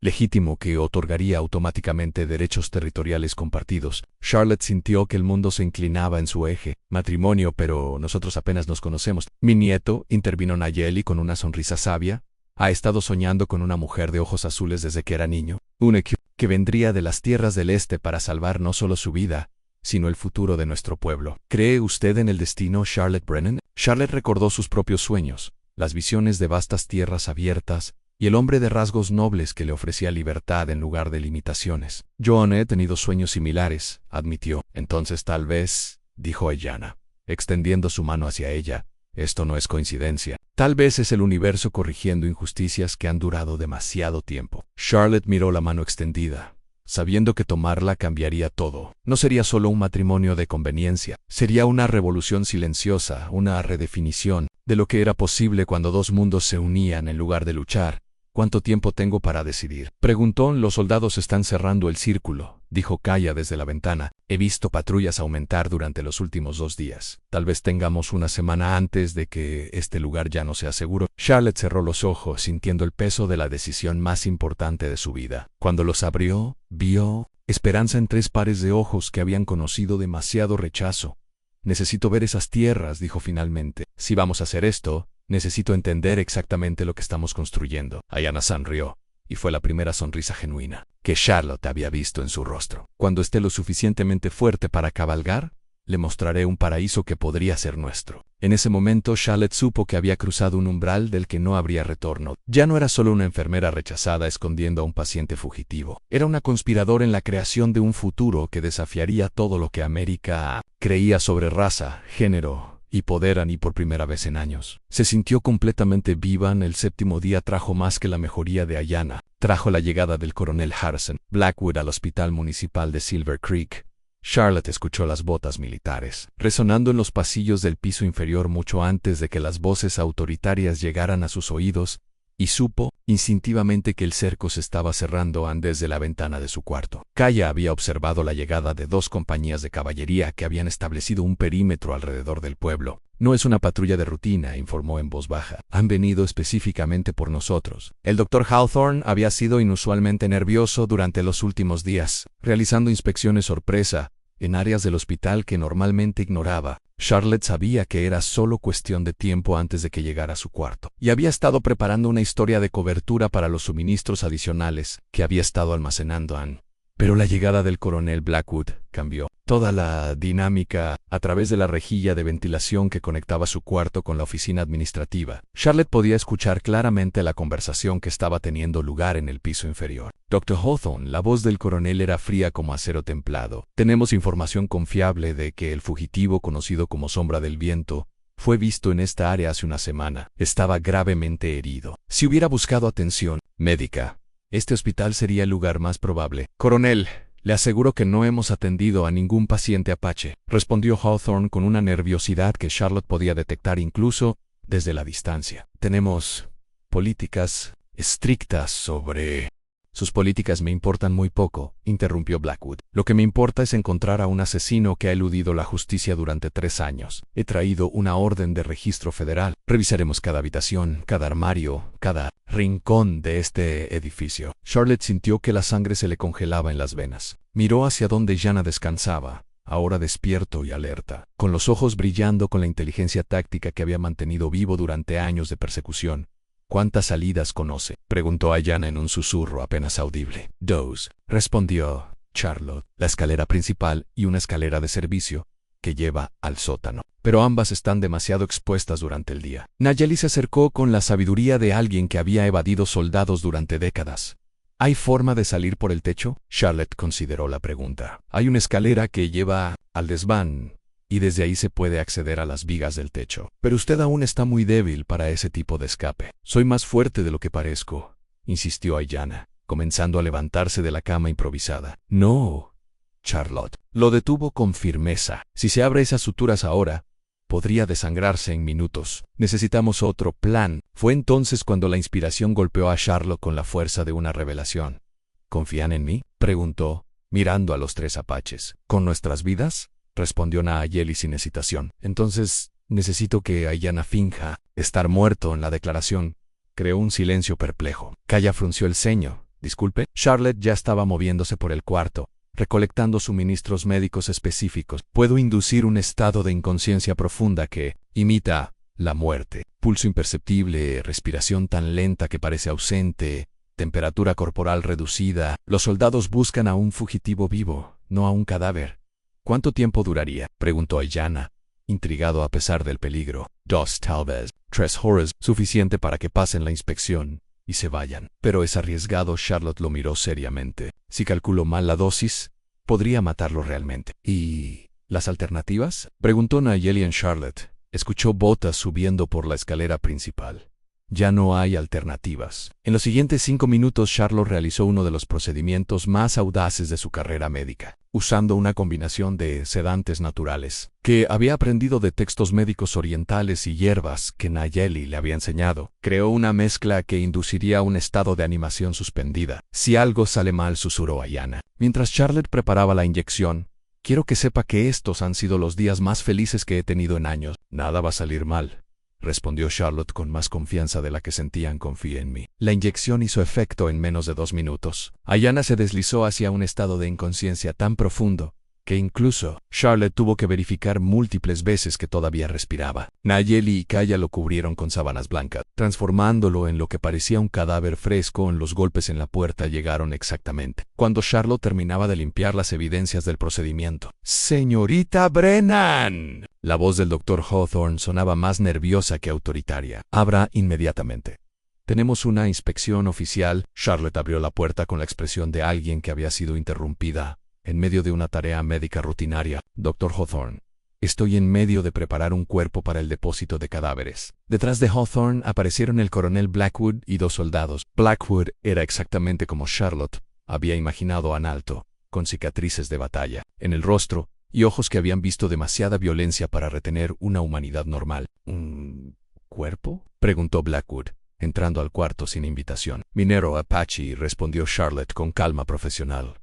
legítimo que otorgaría automáticamente derechos territoriales compartidos. Charlotte sintió que el mundo se inclinaba en su eje. Matrimonio, pero nosotros apenas nos conocemos. Mi nieto, intervino Nayeli con una sonrisa sabia, ha estado soñando con una mujer de ojos azules desde que era niño. Una que vendría de las tierras del este para salvar no solo su vida, sino el futuro de nuestro pueblo. ¿Cree usted en el destino, Charlotte Brennan? Charlotte recordó sus propios sueños, las visiones de vastas tierras abiertas, y el hombre de rasgos nobles que le ofrecía libertad en lugar de limitaciones. Yo he tenido sueños similares, admitió. Entonces tal vez, dijo Ayanna, extendiendo su mano hacia ella, esto no es coincidencia. Tal vez es el universo corrigiendo injusticias que han durado demasiado tiempo. Charlotte miró la mano extendida, sabiendo que tomarla cambiaría todo. No sería solo un matrimonio de conveniencia, sería una revolución silenciosa, una redefinición de lo que era posible cuando dos mundos se unían en lugar de luchar. ¿Cuánto tiempo tengo para decidir?, preguntó. Los soldados están cerrando el círculo, dijo Kaya desde la ventana. He visto patrullas aumentar durante los últimos 2 días. Tal vez tengamos una semana antes de que este lugar ya no sea seguro. Charlotte cerró los ojos, sintiendo el peso de la decisión más importante de su vida. Cuando los abrió, vio esperanza en 3 pares de ojos que habían conocido demasiado rechazo. Necesito ver esas tierras, dijo finalmente. Si vamos a hacer esto, necesito entender exactamente lo que estamos construyendo. Ayanna sonrió, y fue la primera sonrisa genuina que Charlotte había visto en su rostro. Cuando esté lo suficientemente fuerte para cabalgar, le mostraré un paraíso que podría ser nuestro. En ese momento Charlotte supo que había cruzado un umbral del que no habría retorno. Ya no era solo una enfermera rechazada escondiendo a un paciente fugitivo. Era una conspiradora en la creación de un futuro que desafiaría todo lo que América creía sobre raza, género y poder. Ni por primera vez en años se sintió completamente viva. El 7º día trajo más que la mejoría de Ayanna. Trajo la llegada del coronel Harrison Blackwood al hospital municipal de Silver Creek. Charlotte escuchó las botas militares resonando en los pasillos del piso inferior mucho antes de que las voces autoritarias llegaran a sus oídos, y supo instintivamente que el cerco se estaba cerrando desde la ventana de su cuarto. Kaya había observado la llegada de 2 compañías de caballería que habían establecido un perímetro alrededor del pueblo. No es una patrulla de rutina, informó en voz baja. Han venido específicamente por nosotros. El Dr. Hawthorne había sido inusualmente nervioso durante los últimos días, realizando inspecciones sorpresa en áreas del hospital que normalmente ignoraba. Charlotte sabía que era solo cuestión de tiempo antes de que llegara a su cuarto, y había estado preparando una historia de cobertura para los suministros adicionales que había estado almacenando Anne. Pero la llegada del coronel Blackwood cambió toda la dinámica a través de la rejilla de ventilación que conectaba su cuarto con la oficina administrativa. Charlotte podía escuchar claramente la conversación que estaba teniendo lugar en el piso inferior. Dr. Hawthorne, la voz del coronel era fría como acero templado. Tenemos información confiable de que el fugitivo conocido como Sombra del Viento fue visto en esta área hace una semana. Estaba gravemente herido. Si hubiera buscado atención médica, este hospital sería el lugar más probable. Coronel, le aseguro que no hemos atendido a ningún paciente apache, respondió Hawthorne con una nerviosidad que Charlotte podía detectar incluso desde la distancia. Tenemos políticas estrictas sobre... Sus políticas me importan muy poco, interrumpió Blackwood. Lo que me importa es encontrar a un asesino que ha eludido la justicia durante 3 años. He traído una orden de registro federal. Revisaremos cada habitación, cada armario, cada rincón de este edificio. Charlotte sintió que la sangre se le congelaba en las venas. Miró hacia donde Ayanna descansaba, ahora despierto y alerta, con los ojos brillando con la inteligencia táctica que había mantenido vivo durante años de persecución. ¿Cuántas salidas conoce?, preguntó Ayanna en un susurro apenas audible. 2, respondió Charlotte. La escalera principal y una escalera de servicio que lleva al sótano. Pero ambas están demasiado expuestas durante el día. Nayeli se acercó con la sabiduría de alguien que había evadido soldados durante décadas. ¿Hay forma de salir por el techo? Charlotte consideró la pregunta. Hay una escalera que lleva al desván, y desde ahí se puede acceder a las vigas del techo. Pero usted aún está muy débil para ese tipo de escape. Soy más fuerte de lo que parezco, insistió Ayanna, comenzando a levantarse de la cama improvisada. No, Charlotte. Lo detuvo con firmeza. Si se abre esas suturas ahora, podría desangrarse en minutos. Necesitamos otro plan. Fue entonces cuando la inspiración golpeó a Charlotte con la fuerza de una revelación. ¿Confían en mí?, preguntó, mirando a los 3 apaches. ¿Con nuestras vidas? respondió Nayeli sin hesitación. Entonces, necesito que Ayanna finja estar muerto en la declaración. Creó un silencio perplejo. Kaya frunció el ceño. Disculpe. Charlotte ya estaba moviéndose por el cuarto, recolectando suministros médicos específicos. Puedo inducir un estado de inconsciencia profunda que imita la muerte. Pulso imperceptible, respiración tan lenta que parece ausente, temperatura corporal reducida. Los soldados buscan a un fugitivo vivo, no a un cadáver. ¿Cuánto tiempo duraría?, preguntó Ayanna, intrigado a pesar del peligro. 2, tal vez 3 horas, suficiente para que pasen la inspección y se vayan. Pero es arriesgado. Charlotte lo miró seriamente. Si calculo mal la dosis, podría matarlo realmente. ¿Y las alternativas?, preguntó Nayeli en Charlotte. Escuchó botas subiendo por la escalera principal. Ya no hay alternativas. En los siguientes 5 minutos Charlotte realizó uno de los procedimientos más audaces de su carrera médica, usando una combinación de sedantes naturales que había aprendido de textos médicos orientales y hierbas que Nayeli le había enseñado. Creó una mezcla que induciría un estado de animación suspendida. Si algo sale mal, susurró Ayanna. Mientras Charlotte preparaba la inyección, quiero que sepa que estos han sido los días más felices que he tenido en años. Nada va a salir mal, respondió Charlotte con más confianza de la que sentían. Confía en mí. La inyección hizo efecto en menos de 2 minutos. Ayanna se deslizó hacia un estado de inconsciencia tan profundo que incluso Charlotte tuvo que verificar múltiples veces que todavía respiraba. Nayeli y Kaya lo cubrieron con sábanas blancas, transformándolo en lo que parecía un cadáver fresco. Los golpes en la puerta llegaron exactamente cuando Charlotte terminaba de limpiar las evidencias del procedimiento. «Señorita Brennan». La voz del Dr. Hawthorne sonaba más nerviosa que autoritaria. «Abra inmediatamente. Tenemos una inspección oficial». Charlotte abrió la puerta con la expresión de alguien que había sido interrumpida en medio de una tarea médica rutinaria. «Dr. Hawthorne, estoy en medio de preparar un cuerpo para el depósito de cadáveres». Detrás de Hawthorne aparecieron el coronel Blackwood y 2 soldados. Blackwood era exactamente como Charlotte había imaginado, alto, con cicatrices de batalla en el rostro y ojos que habían visto demasiada violencia para retener una humanidad normal. «¿Un cuerpo?», preguntó Blackwood, entrando al cuarto sin invitación. «Minero Apache», respondió Charlotte con calma profesional.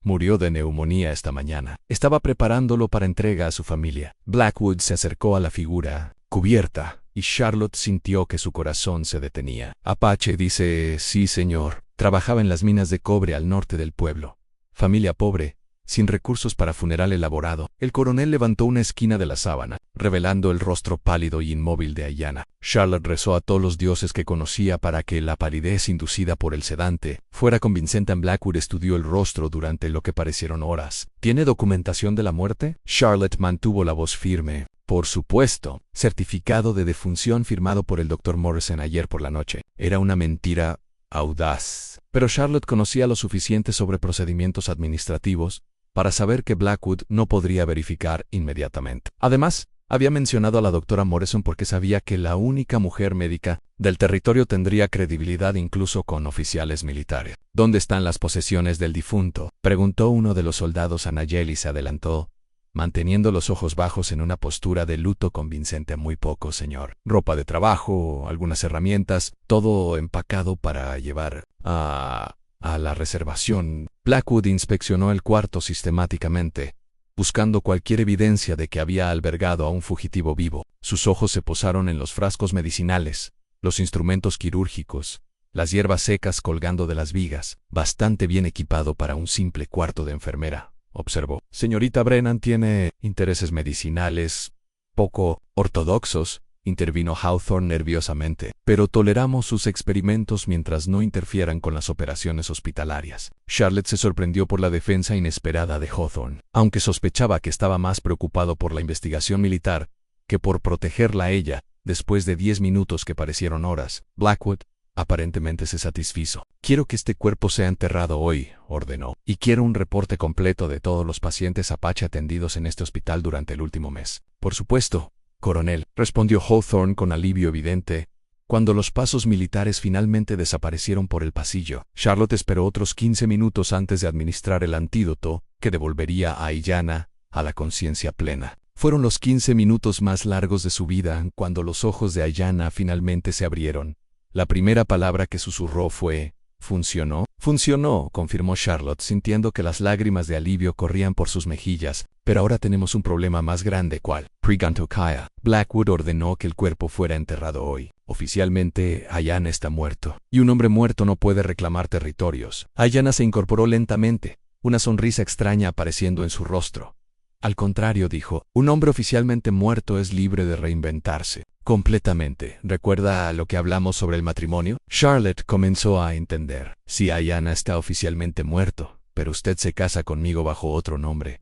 «Murió de neumonía esta mañana. Estaba preparándolo para entrega a su familia». Blackwood se acercó a la figura cubierta y Charlotte sintió que su corazón se detenía. «Apache», dice. «Sí, señor. Trabajaba en las minas de cobre al norte del pueblo. Familia pobre, sin recursos para funeral elaborado». El coronel levantó una esquina de la sábana, revelando el rostro pálido y inmóvil de Ayanna. Charlotte rezó a todos los dioses que conocía para que la palidez inducida por el sedante fuera convincente. Blackwood estudió el rostro durante lo que parecieron horas. «¿Tiene documentación de la muerte?». Charlotte mantuvo la voz firme. «Por supuesto. Certificado de defunción firmado por el Dr. Morrison ayer por la noche». Era una mentira audaz, pero Charlotte conocía lo suficiente sobre procedimientos administrativos para saber que Blackwood no podría verificar inmediatamente. Además, había mencionado a la doctora Morrison porque sabía que la única mujer médica del territorio tendría credibilidad incluso con oficiales militares. «¿Dónde están las posesiones del difunto?», preguntó uno de los soldados a Nayeli. Se adelantó, manteniendo los ojos bajos en una postura de luto convincente. «Muy poco, señor. Ropa de trabajo, algunas herramientas, todo empacado para llevar a la reservación». Blackwood inspeccionó el cuarto sistemáticamente, buscando cualquier evidencia de que había albergado a un fugitivo vivo. Sus ojos se posaron en los frascos medicinales, los instrumentos quirúrgicos, las hierbas secas colgando de las vigas. «Bastante bien equipado para un simple cuarto de enfermera», observó. «Señorita Brennan tiene intereses medicinales poco ortodoxos», intervino Hawthorne nerviosamente. «Pero toleramos sus experimentos mientras no interfieran con las operaciones hospitalarias». Charlotte se sorprendió por la defensa inesperada de Hawthorne, aunque sospechaba que estaba más preocupado por la investigación militar que por protegerla a ella. Después de 10 minutos que parecieron horas, Blackwood aparentemente se satisfizo. «Quiero que este cuerpo sea enterrado hoy», ordenó. «Y quiero un reporte completo de todos los pacientes Apache atendidos en este hospital durante el último mes». «Por supuesto, coronel», respondió Hawthorne con alivio evidente. Cuando los pasos militares finalmente desaparecieron por el pasillo, Charlotte esperó otros 15 minutos antes de administrar el antídoto que devolvería a Ayanna a la conciencia plena. Fueron los 15 minutos más largos de su vida. Cuando los ojos de Ayanna finalmente se abrieron, la primera palabra que susurró fue Funcionó. Funcionó, confirmó Charlotte, sintiendo que las lágrimas de alivio corrían por sus mejillas. Pero ahora tenemos un problema más grande. ¿Cuál? Preguntó Kaya. Blackwood ordenó que el cuerpo fuera enterrado hoy. Oficialmente, Ayanna está muerto. Y un hombre muerto no puede reclamar territorios. Ayanna se incorporó lentamente, una sonrisa extraña apareciendo en su rostro. Al contrario, dijo, un hombre oficialmente muerto es libre de reinventarse. Completamente. ¿Recuerda lo que hablamos sobre el matrimonio? Charlotte comenzó a entender. Sí, Ayanna está oficialmente muerto, pero usted se casa conmigo bajo otro nombre.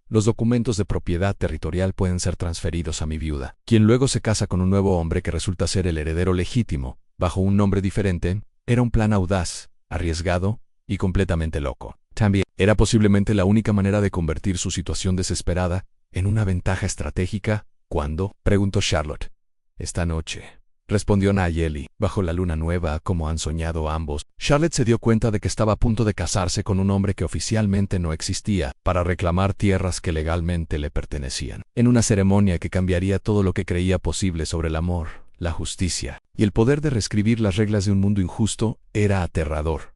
Los documentos de propiedad territorial pueden ser transferidos a mi viuda, quien luego se casa con un nuevo hombre que resulta ser el heredero legítimo, bajo un nombre diferente. Era un plan audaz, arriesgado y completamente loco. También era posiblemente la única manera de convertir su situación desesperada en una ventaja estratégica. ¿Cuándo? Preguntó Charlotte. Esta noche, respondió Nayeli, bajo la luna nueva, como han soñado ambos. Charlotte se dio cuenta de que estaba a punto de casarse con un hombre que oficialmente no existía, para reclamar tierras que legalmente le pertenecían, en una ceremonia que cambiaría todo lo que creía posible sobre el amor, la justicia, y el poder de reescribir las reglas de un mundo injusto. Era aterrador.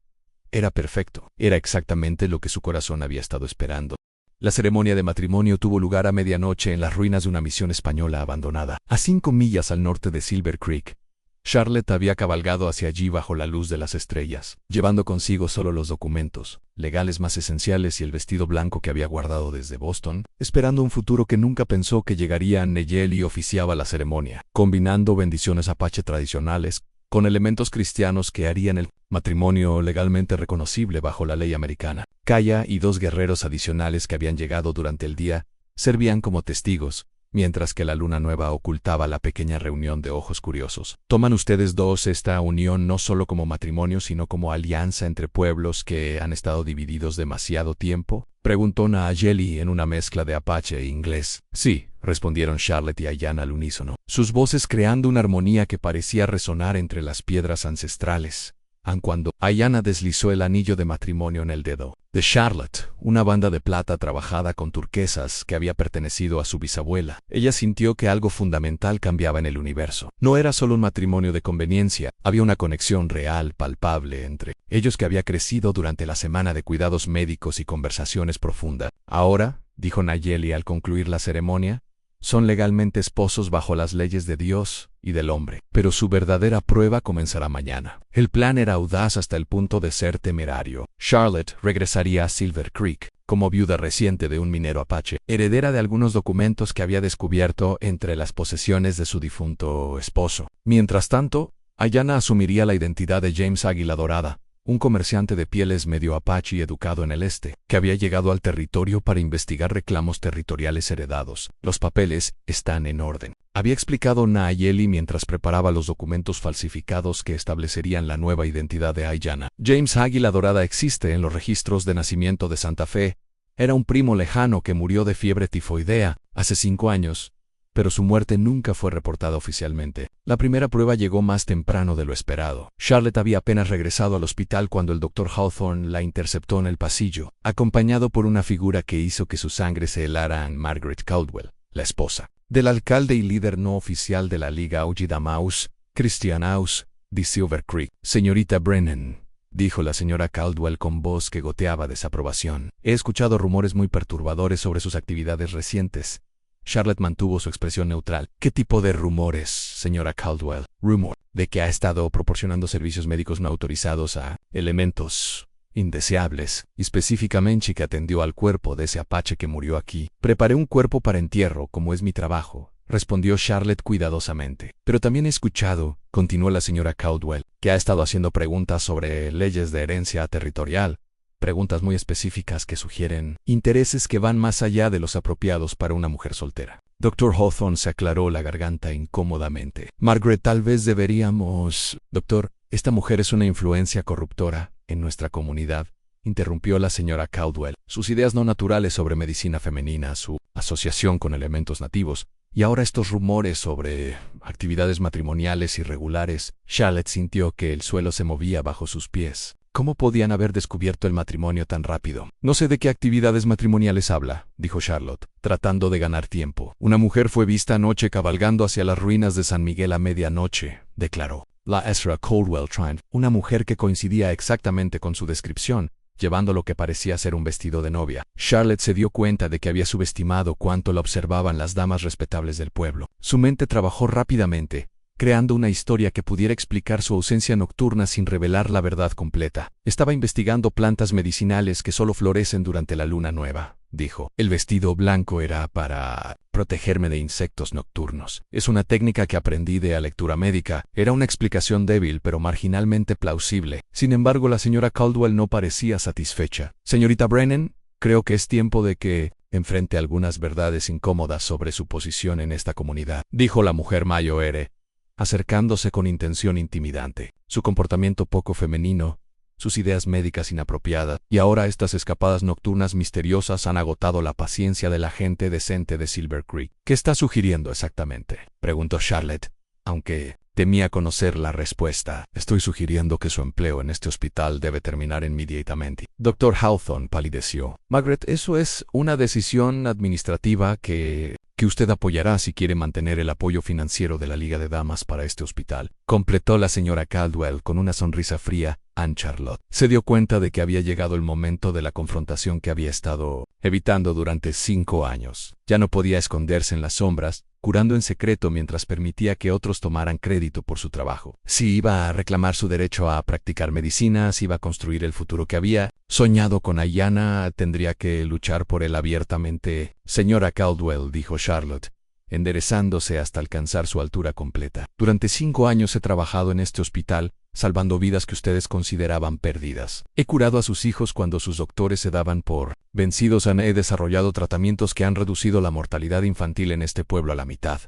Era perfecto. Era exactamente lo que su corazón había estado esperando. La ceremonia de matrimonio tuvo lugar a medianoche en las ruinas de una misión española abandonada, a 5 millas al norte de Silver Creek. Charlotte había cabalgado hacia allí bajo la luz de las estrellas, llevando consigo solo los documentos legales más esenciales y el vestido blanco que había guardado desde Boston, esperando un futuro que nunca pensó que llegaría. Nayeli oficiaba la ceremonia, combinando bendiciones apache tradicionales con elementos cristianos que harían el matrimonio legalmente reconocible bajo la ley americana. Kaya y 2 guerreros adicionales que habían llegado durante el día servían como testigos, mientras que la luna nueva ocultaba la pequeña reunión de ojos curiosos. ¿Toman ustedes dos esta unión no solo como matrimonio, sino como alianza entre pueblos que han estado divididos demasiado tiempo? Preguntó Nayeli en una mezcla de apache e inglés. Sí, respondieron Charlotte y Ayanna al unísono, sus voces creando una armonía que parecía resonar entre las piedras ancestrales. Aun cuando Ayanna deslizó el anillo de matrimonio en el dedo de Charlotte, una banda de plata trabajada con turquesas que había pertenecido a su bisabuela, ella sintió que algo fundamental cambiaba en el universo. No era solo un matrimonio de conveniencia, había una conexión real, palpable, entre ellos que había crecido durante la semana de cuidados médicos y conversaciones profundas. Ahora, dijo Nayeli al concluir la ceremonia, son legalmente esposos bajo las leyes de Dios y del hombre, pero su verdadera prueba comenzará mañana. El plan era audaz hasta el punto de ser temerario. Charlotte regresaría a Silver Creek como viuda reciente de un minero apache, heredera de algunos documentos que había descubierto entre las posesiones de su difunto esposo. Mientras tanto, Ayanna asumiría la identidad de James Águila Dorada, un comerciante de pieles medio apache y educado en el este, que había llegado al territorio para investigar reclamos territoriales heredados. Los papeles están en orden, había explicado Nayeli mientras preparaba los documentos falsificados que establecerían la nueva identidad de Ayanna. James Águila Dorada existe en los registros de nacimiento de Santa Fe. Era un primo lejano que murió de fiebre tifoidea hace 5 años. Pero su muerte nunca fue reportada oficialmente. La primera prueba llegó más temprano de lo esperado. Charlotte había apenas regresado al hospital cuando el Dr. Hawthorne la interceptó en el pasillo, acompañado por una figura que hizo que su sangre se helara en Margaret Caldwell, la esposa del alcalde y líder no oficial de la Liga Augida Mouse, Christian House, de Silver Creek. Señorita Brennan, dijo la señora Caldwell con voz que goteaba desaprobación. He escuchado rumores muy perturbadores sobre sus actividades recientes. Charlotte mantuvo su expresión neutral. ¿Qué tipo de rumores, señora Caldwell? Rumor de que ha estado proporcionando servicios médicos no autorizados a elementos indeseables, y específicamente que atendió al cuerpo de ese apache que murió aquí. Preparé un cuerpo para entierro, como es mi trabajo, respondió Charlotte cuidadosamente. Pero también he escuchado, continuó la señora Caldwell, que ha estado haciendo preguntas sobre leyes de herencia territorial. Preguntas muy específicas que sugieren intereses que van más allá de los apropiados para una mujer soltera. Dr. Hawthorne se aclaró la garganta incómodamente. Margaret, tal vez deberíamos... Doctor, esta mujer es una influencia corruptora en nuestra comunidad, interrumpió la señora Caldwell. Sus ideas no naturales sobre medicina femenina, su asociación con elementos nativos, y ahora estos rumores sobre actividades matrimoniales irregulares. Charlotte sintió que el suelo se movía bajo sus pies. ¿Cómo podían haber descubierto el matrimonio tan rápido? No sé de qué actividades matrimoniales habla, dijo Charlotte, tratando de ganar tiempo. Una mujer fue vista anoche cabalgando hacia las ruinas de San Miguel a medianoche, declaró. La Ezra Caldwell Trine, una mujer que coincidía exactamente con su descripción, llevando lo que parecía ser un vestido de novia. Charlotte se dio cuenta de que había subestimado cuánto la observaban las damas respetables del pueblo. Su mente trabajó rápidamente, creando una historia que pudiera explicar su ausencia nocturna sin revelar la verdad completa. Estaba investigando plantas medicinales que solo florecen durante la luna nueva, dijo. El vestido blanco era para protegerme de insectos nocturnos. Es una técnica que aprendí de la lectura médica. Era una explicación débil pero marginalmente plausible. Sin embargo, la señora Caldwell no parecía satisfecha. Señorita Brennan, creo que es tiempo de que enfrente algunas verdades incómodas sobre su posición en esta comunidad, dijo la mujer mayor, acercándose con intención intimidante. Su comportamiento poco femenino, sus ideas médicas inapropiadas, y ahora estas escapadas nocturnas misteriosas han agotado la paciencia de la gente decente de Silver Creek. ¿Qué está sugiriendo exactamente?, preguntó Charlotte, aunque temía conocer la respuesta. Estoy sugiriendo que su empleo en este hospital debe terminar inmediatamente. Dr. Hawthorne palideció. Margaret, eso es una decisión administrativa que usted apoyará si quiere mantener el apoyo financiero de la Liga de Damas para este hospital, completó la señora Caldwell con una sonrisa fría. Anne Charlotte se dio cuenta de que había llegado el momento de la confrontación que había estado evitando durante 5 años. Ya no podía esconderse en las sombras, curando en secreto mientras permitía que otros tomaran crédito por su trabajo. Si iba a reclamar su derecho a practicar medicina, si iba a construir el futuro que había soñado con Ayanna, tendría que luchar por él abiertamente. Señora Caldwell, dijo Charlotte, enderezándose hasta alcanzar su altura completa. Durante 5 años he trabajado en este hospital, salvando vidas que ustedes consideraban perdidas. He curado a sus hijos cuando sus doctores se daban por vencidos. He desarrollado tratamientos que han reducido la mortalidad infantil en este pueblo a la mitad.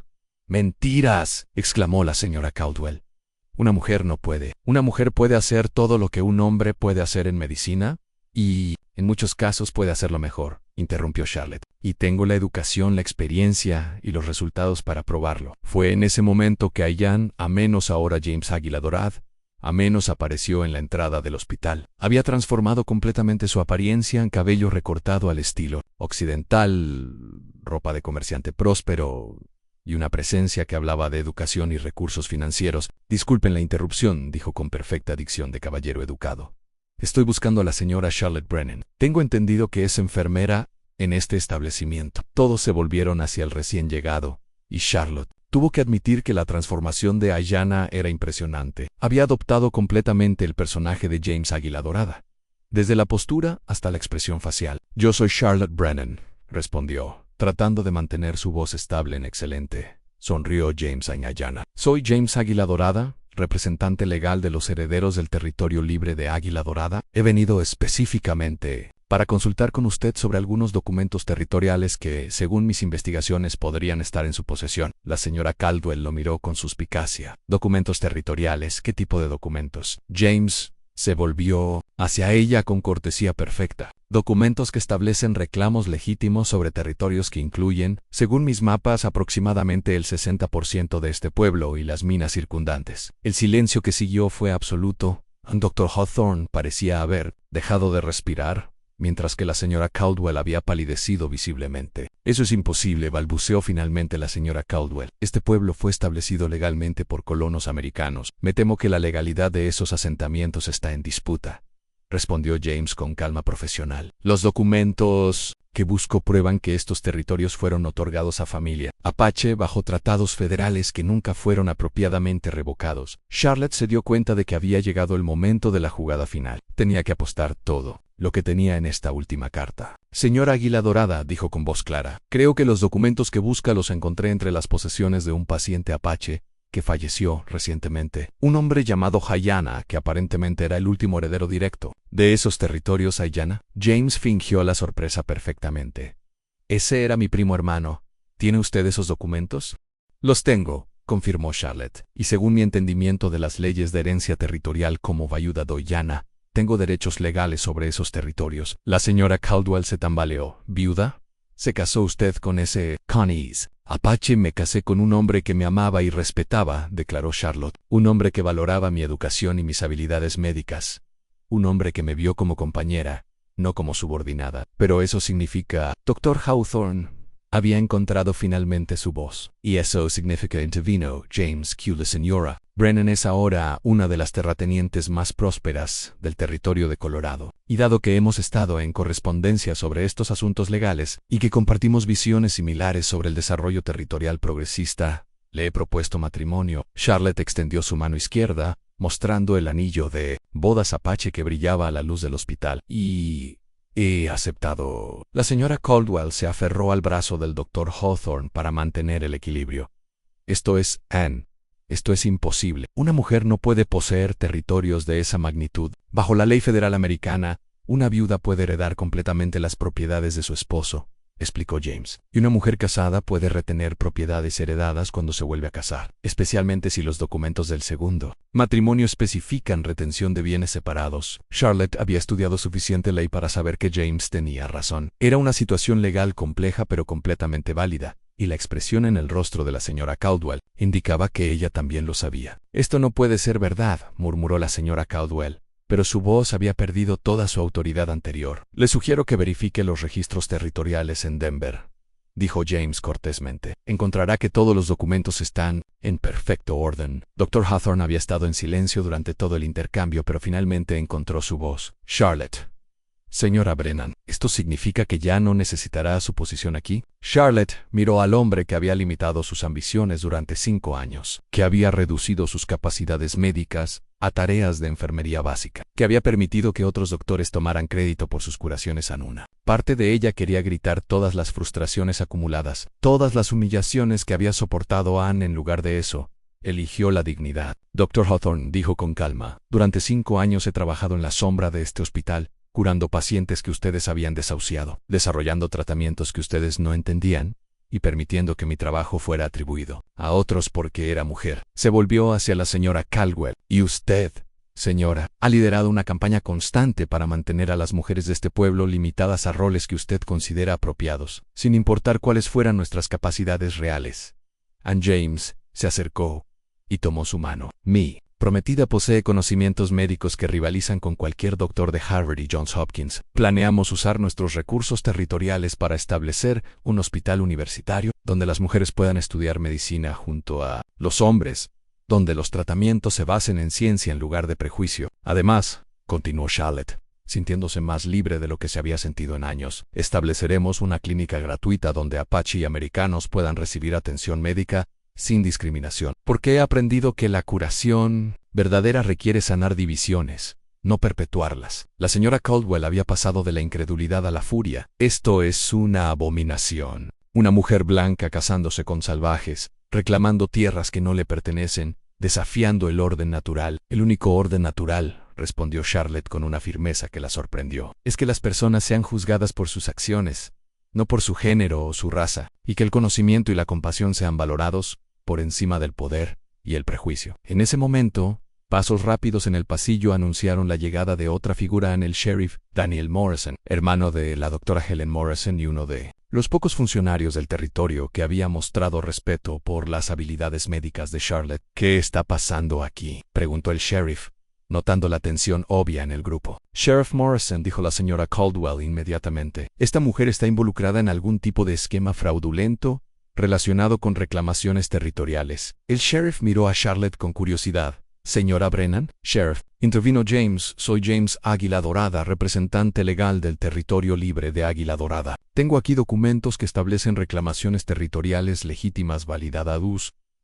¡Mentiras!, exclamó la señora Caldwell. Una mujer no puede. Una mujer puede hacer todo lo que un hombre puede hacer en medicina, y, en muchos casos, puede hacerlo mejor, interrumpió Charlotte. Y tengo la educación, la experiencia y los resultados para probarlo. Fue en ese momento que Ayanna, a menos ahora James Águila Dorada, a menos apareció en la entrada del hospital. Había transformado completamente su apariencia en cabello recortado al estilo occidental, ropa de comerciante próspero y una presencia que hablaba de educación y recursos financieros. Disculpen la interrupción, dijo con perfecta dicción de caballero educado. Estoy buscando a la señora Charlotte Brennan. Tengo entendido que es enfermera en este establecimiento. Todos se volvieron hacia el recién llegado, y Charlotte tuvo que admitir que la transformación de Ayanna era impresionante. Había adoptado completamente el personaje de James Águila Dorada, desde la postura hasta la expresión facial. Yo soy Charlotte Brennan, respondió, tratando de mantener su voz estable en excelente. Sonrió James a Ayanna. Soy James Águila Dorada, representante legal de los herederos del territorio libre de Águila Dorada. He venido específicamente para consultar con usted sobre algunos documentos territoriales que, según mis investigaciones, podrían estar en su posesión. La señora Caldwell lo miró con suspicacia. ¿Documentos territoriales? ¿Qué tipo de documentos? James se volvió hacia ella con cortesía perfecta. Documentos que establecen reclamos legítimos sobre territorios que incluyen, según mis mapas, aproximadamente el 60% de este pueblo y las minas circundantes. El silencio que siguió fue absoluto. Dr. Hawthorne parecía haber dejado de respirar, mientras que la señora Caldwell había palidecido visiblemente. Eso es imposible, balbuceó finalmente la señora Caldwell. Este pueblo fue establecido legalmente por colonos americanos. Me temo que la legalidad de esos asentamientos está en disputa, respondió James con calma profesional. Los documentos que busco prueban que estos territorios fueron otorgados a familia Apache bajo tratados federales que nunca fueron apropiadamente revocados. Charlotte se dio cuenta de que había llegado el momento de la jugada final. Tenía que apostar todo lo que tenía en esta última carta. Señora Águila Dorada, dijo con voz clara, creo que los documentos que busca los encontré entre las posesiones de un paciente Apache que falleció recientemente. Un hombre llamado Ayanna, que aparentemente era el último heredero directo de esos territorios. Ayanna. James fingió la sorpresa perfectamente. Ese era mi primo hermano. ¿Tiene usted esos documentos? Los tengo, confirmó Charlotte, y según mi entendimiento de las leyes de herencia territorial como viuda de Ayanna, tengo derechos legales sobre esos territorios. La señora Caldwell se tambaleó. ¿Viuda? ¿Se casó usted con ese Connie's Apache? Me casé con un hombre que me amaba y respetaba, declaró Charlotte. Un hombre que valoraba mi educación y mis habilidades médicas. Un hombre que me vio como compañera, no como subordinada. Pero eso significa, Dr. Hawthorne, Había encontrado finalmente su voz. Y eso significa, intervino James Q. La señora Brennan es ahora una de las terratenientes más prósperas del territorio de Colorado. Y dado que hemos estado en correspondencia sobre estos asuntos legales y que compartimos visiones similares sobre el desarrollo territorial progresista, le he propuesto matrimonio. Charlotte extendió su mano izquierda, mostrando el anillo de bodas Apache que brillaba a la luz del hospital. Y he aceptado. La señora Caldwell se aferró al brazo del Dr. Hawthorne para mantener el equilibrio. Esto es, Anne. Esto es imposible. Una mujer no puede poseer territorios de esa magnitud. Bajo la ley federal americana, una viuda puede heredar completamente las propiedades de su esposo, explicó James. Y una mujer casada puede retener propiedades heredadas cuando se vuelve a casar, especialmente si los documentos del segundo matrimonio especifican retención de bienes separados. Charlotte había estudiado suficiente ley para saber que James tenía razón. Era una situación legal compleja pero completamente válida, y la expresión en el rostro de la señora Caldwell indicaba que ella también lo sabía. Esto no puede ser verdad, murmuró la señora Caldwell, pero su voz había perdido toda su autoridad anterior. Le sugiero que verifique los registros territoriales en Denver, dijo James cortésmente. Encontrará que todos los documentos están en perfecto orden. Dr. Hawthorne había estado en silencio durante todo el intercambio, pero finalmente encontró su voz. Charlotte. Señora Brennan, ¿esto significa que ya no necesitará su posición aquí? Charlotte miró al hombre que había limitado sus ambiciones durante 5 años, que había reducido sus capacidades médicas a tareas de enfermería básica, que había permitido que otros doctores tomaran crédito por sus curaciones en una. Parte de ella quería gritar todas las frustraciones acumuladas, todas las humillaciones que había soportado Anne. En lugar de eso, eligió la dignidad. Dr. Hawthorne dijo con calma, durante 5 años he trabajado en la sombra de este hospital, curando pacientes que ustedes habían desahuciado, desarrollando tratamientos que ustedes no entendían, y permitiendo que mi trabajo fuera atribuido a otros porque era mujer. Se volvió hacia la señora Caldwell. Y usted, señora, ha liderado una campaña constante para mantener a las mujeres de este pueblo limitadas a roles que usted considera apropiados, sin importar cuáles fueran nuestras capacidades reales. Anne James se acercó y tomó su mano. Mi prometida posee conocimientos médicos que rivalizan con cualquier doctor de Harvard y Johns Hopkins. Planeamos usar nuestros recursos territoriales para establecer un hospital universitario donde las mujeres puedan estudiar medicina junto a los hombres, donde los tratamientos se basen en ciencia en lugar de prejuicio. Además, continuó Charlotte, sintiéndose más libre de lo que se había sentido en años, estableceremos una clínica gratuita donde Apache y americanos puedan recibir atención médica sin discriminación, porque he aprendido que la curación verdadera requiere sanar divisiones, no perpetuarlas. La señora Caldwell había pasado de la incredulidad a la furia. Esto es una abominación. Una mujer blanca casándose con salvajes, reclamando tierras que no le pertenecen, desafiando el orden natural. El único orden natural, respondió Charlotte con una firmeza que la sorprendió, es que las personas sean juzgadas por sus acciones, no por su género o su raza, y que el conocimiento y la compasión sean valorados por encima del poder y el prejuicio. En ese momento, pasos rápidos en el pasillo anunciaron la llegada de otra figura en el sheriff, Daniel Morrison, hermano de la doctora Helen Morrison y uno de los pocos funcionarios del territorio que había mostrado respeto por las habilidades médicas de Charlotte. ¿Qué está pasando aquí?, preguntó el sheriff, notando la tensión obvia en el grupo. Sheriff Morrison, dijo la señora Caldwell inmediatamente, esta mujer está involucrada en algún tipo de esquema fraudulento relacionado con reclamaciones territoriales. El sheriff miró a Charlotte con curiosidad. ¿Señora Brennan? Sheriff, intervino James, soy James Águila Dorada, representante legal del territorio libre de Águila Dorada. Tengo aquí documentos que establecen reclamaciones territoriales legítimas validadas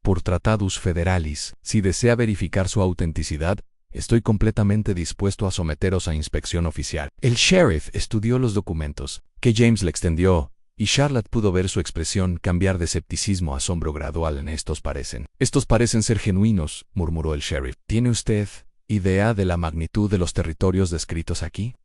por tratados federales. Si desea verificar su autenticidad, estoy completamente dispuesto a someteros a inspección oficial. El sheriff estudió los documentos que James le extendió, y Charlotte pudo ver su expresión cambiar de escepticismo a asombro gradual. Estos parecen ser genuinos, murmuró el sheriff. ¿Tiene usted idea de la magnitud de los territorios descritos aquí?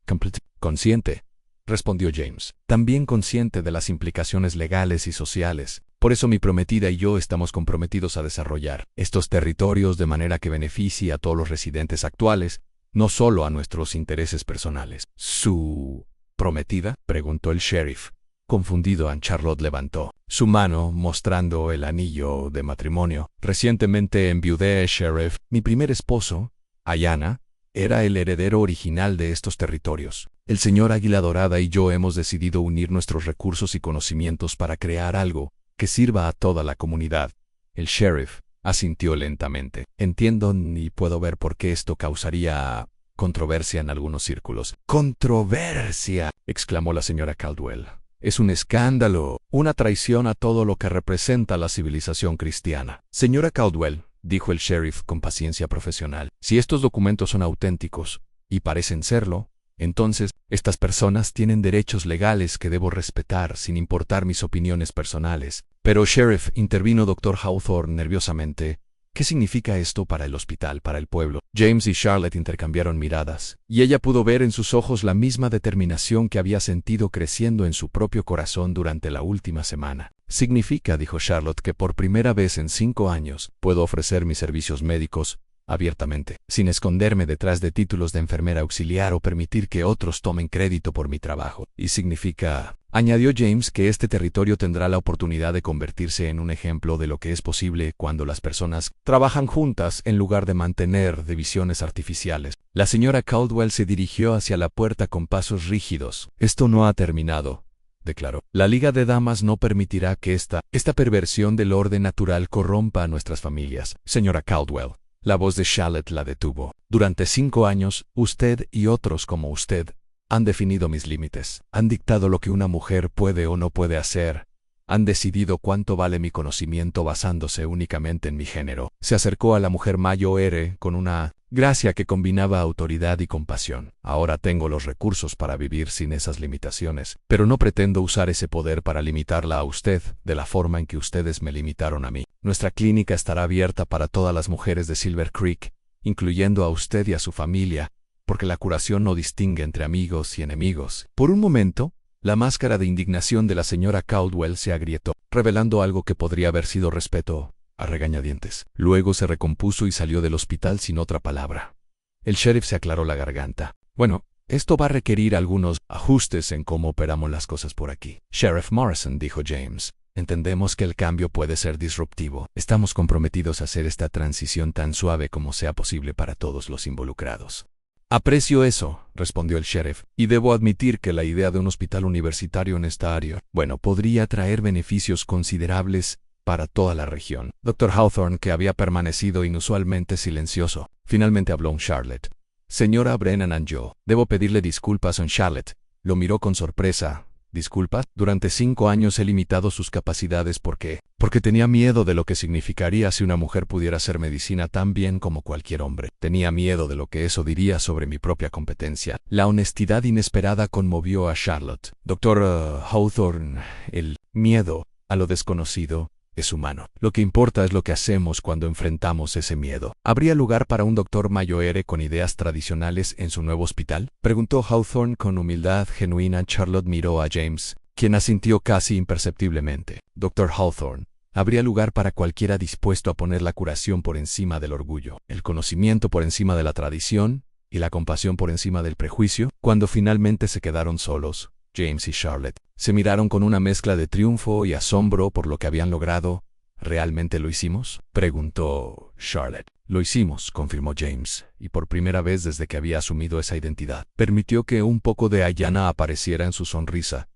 Consciente, respondió James. También consciente de las implicaciones legales y sociales. Por eso mi prometida y yo estamos comprometidos a desarrollar estos territorios de manera que beneficie a todos los residentes actuales, no solo a nuestros intereses personales. ¿Su prometida?, preguntó el sheriff. Confundido, Anne Charlotte levantó su mano mostrando el anillo de matrimonio. Recientemente enviudé, sheriff. Mi primer esposo, Ayanna, era el heredero original de estos territorios. El señor Águila Dorada y yo hemos decidido unir nuestros recursos y conocimientos para crear algo que sirva a toda la comunidad. El sheriff asintió lentamente. Entiendo y puedo ver por qué esto causaría controversia en algunos círculos. ¡Controversia!, exclamó la señora Caldwell. Es un escándalo, una traición a todo lo que representa la civilización cristiana. Señora Caldwell, dijo el sheriff con paciencia profesional, si estos documentos son auténticos, y parecen serlo, entonces, estas personas tienen derechos legales que debo respetar sin importar mis opiniones personales. Pero, sheriff, intervino Dr. Hawthorne nerviosamente, ¿qué significa esto para el hospital, para el pueblo? James y Charlotte intercambiaron miradas, y ella pudo ver en sus ojos la misma determinación que había sentido creciendo en su propio corazón durante la última semana. Significa, dijo Charlotte, que por primera vez en 5 años puedo ofrecer mis servicios médicos abiertamente, sin esconderme detrás de títulos de enfermera auxiliar o permitir que otros tomen crédito por mi trabajo. Y significa, añadió James, que este territorio tendrá la oportunidad de convertirse en un ejemplo de lo que es posible cuando las personas trabajan juntas en lugar de mantener divisiones artificiales. La señora Caldwell se dirigió hacia la puerta con pasos rígidos. Esto no ha terminado, declaró. La Liga de Damas no permitirá que esta perversión del orden natural corrompa a nuestras familias. Señora Caldwell. La voz de Charlotte la detuvo. Durante 5 años, usted y otros como usted han definido mis límites. Han dictado lo que una mujer puede o no puede hacer. Han decidido cuánto vale mi conocimiento basándose únicamente en mi género. Se acercó a la mujer mayor con una gracia que combinaba autoridad y compasión. Ahora tengo los recursos para vivir sin esas limitaciones, pero no pretendo usar ese poder para limitarla a usted de la forma en que ustedes me limitaron a mí. Nuestra clínica estará abierta para todas las mujeres de Silver Creek, incluyendo a usted y a su familia, porque la curación no distingue entre amigos y enemigos. Por un momento, la máscara de indignación de la señora Caldwell se agrietó, revelando algo que podría haber sido respeto a regañadientes. Luego se recompuso y salió del hospital sin otra palabra. El sheriff se aclaró la garganta. Bueno, esto va a requerir algunos ajustes en cómo operamos las cosas por aquí. Sheriff Morrison, dijo James, entendemos que el cambio puede ser disruptivo. Estamos comprometidos a hacer esta transición tan suave como sea posible para todos los involucrados. Aprecio eso, respondió el sheriff, y debo admitir que la idea de un hospital universitario en esta área, podría traer beneficios considerables para toda la región. Dr. Hawthorne, que había permanecido inusualmente silencioso, finalmente habló en Charlotte. Señora Brennan, yo debo pedirle disculpas en Charlotte. Lo miró con sorpresa. ¿Disculpas? Durante 5 años he limitado sus capacidades porque tenía miedo de lo que significaría si una mujer pudiera hacer medicina tan bien como cualquier hombre. Tenía miedo de lo que eso diría sobre mi propia competencia. La honestidad inesperada conmovió a Charlotte. Dr. Hawthorne, el miedo a lo desconocido es humano. Lo que importa es lo que hacemos cuando enfrentamos ese miedo. ¿Habría lugar para un doctor mayor con ideas tradicionales en su nuevo hospital?, preguntó Hawthorne con humildad genuina. Charlotte miró a James, quien asintió casi imperceptiblemente. Dr. Hawthorne, habría lugar para cualquiera dispuesto a poner la curación por encima del orgullo, el conocimiento por encima de la tradición y la compasión por encima del prejuicio. Cuando finalmente se quedaron solos, James y Charlotte se miraron con una mezcla de triunfo y asombro por lo que habían logrado. ¿Realmente lo hicimos?, preguntó Charlotte. Lo hicimos, confirmó James, y por primera vez desde que había asumido esa identidad. Permitió que un poco de Ayana apareciera en su sonrisa.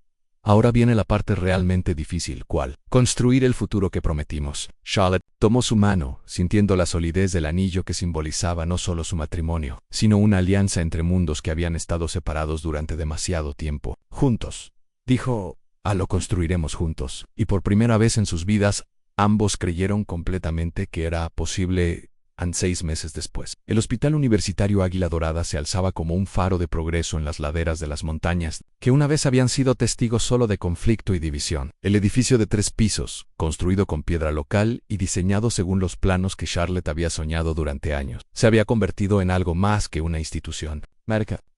Ahora viene la parte realmente difícil. ¿Cuál? Construir el futuro que prometimos. Charlotte tomó su mano, sintiendo la solidez del anillo que simbolizaba no solo su matrimonio, sino una alianza entre mundos que habían estado separados durante demasiado tiempo. Juntos, dijo, lo construiremos juntos. Y por primera vez en sus vidas, ambos creyeron completamente que era posible. 6 meses después, el Hospital Universitario Águila Dorada se alzaba como un faro de progreso en las laderas de las montañas, que una vez habían sido testigos solo de conflicto y división. El edificio de 3 pisos, construido con piedra local y diseñado según los planos que Charlotte había soñado durante años, se había convertido en algo más que una institución.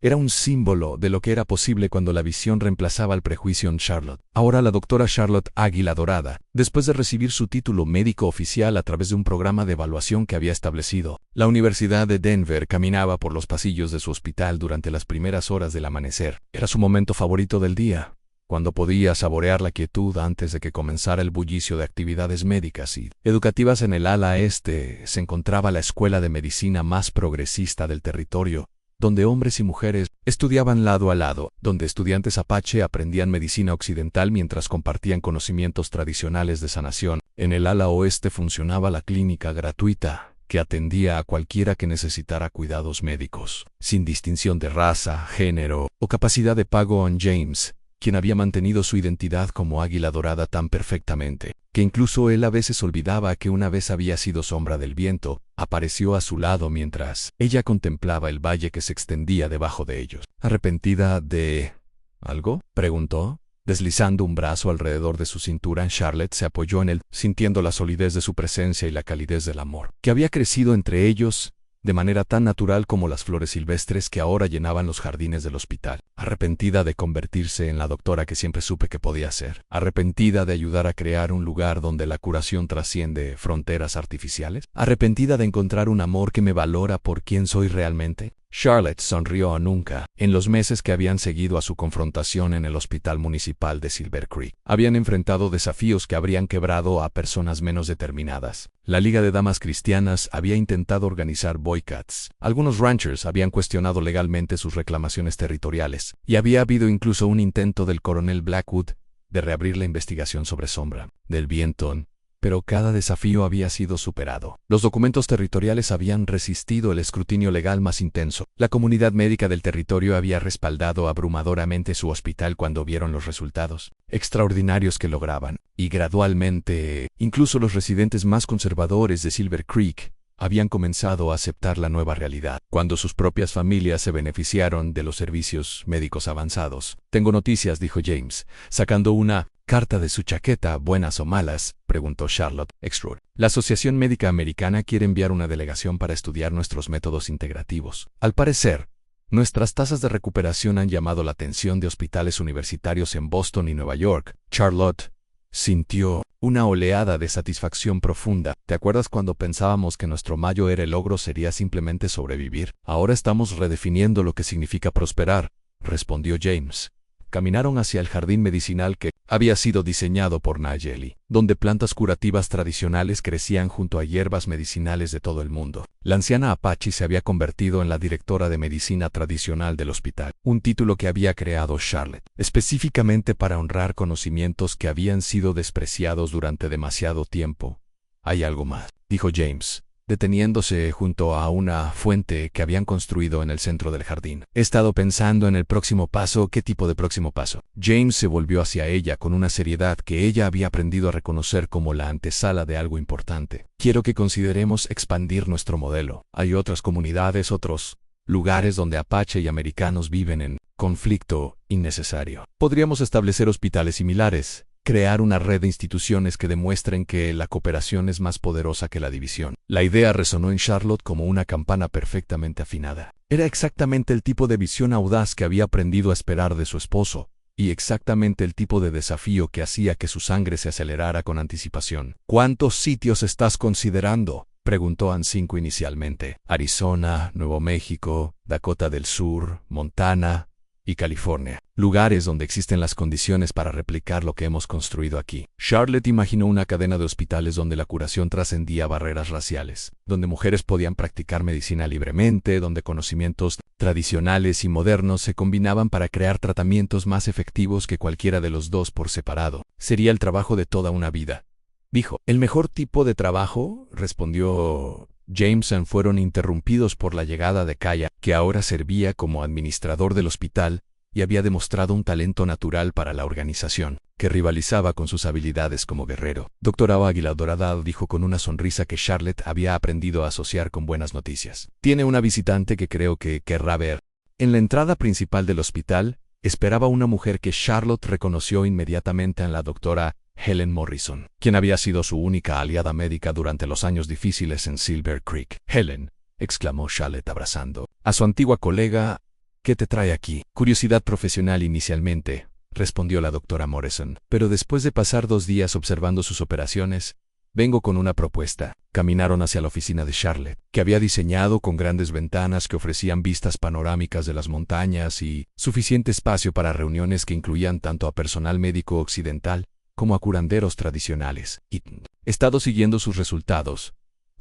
Era un símbolo de lo que era posible cuando la visión reemplazaba el prejuicio en Charlotte. Ahora la doctora Charlotte Águila Dorada, después de recibir su título médico oficial a través de un programa de evaluación que había establecido, la Universidad de Denver, caminaba por los pasillos de su hospital durante las primeras horas del amanecer. Era su momento favorito del día, cuando podía saborear la quietud antes de que comenzara el bullicio de actividades médicas y educativas. En el ala este se encontraba la escuela de medicina más progresista del territorio, donde hombres y mujeres estudiaban lado a lado, donde estudiantes apache aprendían medicina occidental mientras compartían conocimientos tradicionales de sanación. En el ala oeste funcionaba la clínica gratuita, que atendía a cualquiera que necesitara cuidados médicos, sin distinción de raza, género o capacidad de pago. James, quien había mantenido su identidad como águila dorada tan perfectamente, que incluso él a veces olvidaba que una vez había sido sombra del viento, apareció a su lado mientras ella contemplaba el valle que se extendía debajo de ellos. ¿Arrepentida de algo?, preguntó. Deslizando un brazo alrededor de su cintura, Charlotte se apoyó en él, sintiendo la solidez de su presencia y la calidez del amor, que había crecido entre ellos de manera tan natural como las flores silvestres que ahora llenaban los jardines del hospital. Arrepentida de convertirse en la doctora que siempre supe que podía ser. Arrepentida de ayudar a crear un lugar donde la curación trasciende fronteras artificiales. Arrepentida de encontrar un amor que me valora por quien soy realmente. Charlotte sonrió. Nunca, en los meses que habían seguido a su confrontación en el hospital municipal de Silver Creek, habían enfrentado desafíos que habrían quebrado a personas menos determinadas. La Liga de Damas Cristianas había intentado organizar boicots. Algunos ranchers habían cuestionado legalmente sus reclamaciones territoriales, y había habido incluso un intento del coronel Blackwood de reabrir la investigación sobre Sombra del Viento. Pero cada desafío había sido superado. Los documentos territoriales habían resistido el escrutinio legal más intenso. La comunidad médica del territorio había respaldado abrumadoramente su hospital cuando vieron los resultados extraordinarios que lograban. Y gradualmente, incluso los residentes más conservadores de Silver Creek habían comenzado a aceptar la nueva realidad, cuando sus propias familias se beneficiaron de los servicios médicos avanzados. «Tengo noticias», dijo James, sacando una carta de su chaqueta. «¿Buenas o malas?», preguntó Charlotte Extrude. «La Asociación Médica Americana quiere enviar una delegación para estudiar nuestros métodos integrativos. Al parecer, nuestras tasas de recuperación han llamado la atención de hospitales universitarios en Boston y Nueva York». Charlotte sintió una oleada de satisfacción profunda. «¿Te acuerdas cuando pensábamos que nuestro mayor logro sería simplemente sobrevivir? Ahora estamos redefiniendo lo que significa prosperar», respondió James. Caminaron hacia el jardín medicinal que había sido diseñado por Nayeli, donde plantas curativas tradicionales crecían junto a hierbas medicinales de todo el mundo. La anciana Apache se había convertido en la directora de medicina tradicional del hospital, un título que había creado Charlotte, específicamente para honrar conocimientos que habían sido despreciados durante demasiado tiempo. «Hay algo más», dijo James, deteniéndose junto a una fuente que habían construido en el centro del jardín. «He estado pensando en el próximo paso». «¿Qué tipo de próximo paso?». James se volvió hacia ella con una seriedad que ella había aprendido a reconocer como la antesala de algo importante. «Quiero que consideremos expandir nuestro modelo. Hay otras comunidades, otros lugares donde apache y americanos viven en conflicto innecesario. Podríamos establecer hospitales similares, crear una red de instituciones que demuestren que la cooperación es más poderosa que la división». La idea resonó en Charlotte como una campana perfectamente afinada. Era exactamente el tipo de visión audaz que había aprendido a esperar de su esposo, y exactamente el tipo de desafío que hacía que su sangre se acelerara con anticipación. «¿Cuántos sitios estás considerando?», preguntó Ancinco inicialmente. «Arizona, Nuevo México, Dakota del Sur, Montana y California. Lugares donde existen las condiciones para replicar lo que hemos construido aquí». Charlotte imaginó una cadena de hospitales donde la curación trascendía barreras raciales, donde mujeres podían practicar medicina libremente, donde conocimientos tradicionales y modernos se combinaban para crear tratamientos más efectivos que cualquiera de los dos por separado. «Sería el trabajo de toda una vida», dijo. «¿El mejor tipo de trabajo?», respondió Jameson. Fueron interrumpidos por la llegada de Kaya, que ahora servía como administrador del hospital y había demostrado un talento natural para la organización, que rivalizaba con sus habilidades como guerrero. «Doctora Águila Dorada», dijo con una sonrisa que Charlotte había aprendido a asociar con buenas noticias. «Tiene una visitante que creo que querrá ver». En la entrada principal del hospital esperaba una mujer que Charlotte reconoció inmediatamente en la doctora Helen Morrison, quien había sido su única aliada médica durante los años difíciles en Silver Creek. «Helen», exclamó Charlotte abrazando a su antigua colega. «¿Qué te trae aquí?». «Curiosidad profesional inicialmente», respondió la doctora Morrison, «pero después de pasar 2 días observando sus operaciones, vengo con una propuesta». Caminaron hacia la oficina de Charlotte, que había diseñado con grandes ventanas que ofrecían vistas panorámicas de las montañas y suficiente espacio para reuniones que incluían tanto a personal médico occidental como a curanderos tradicionales. «Y he estado siguiendo sus resultados»,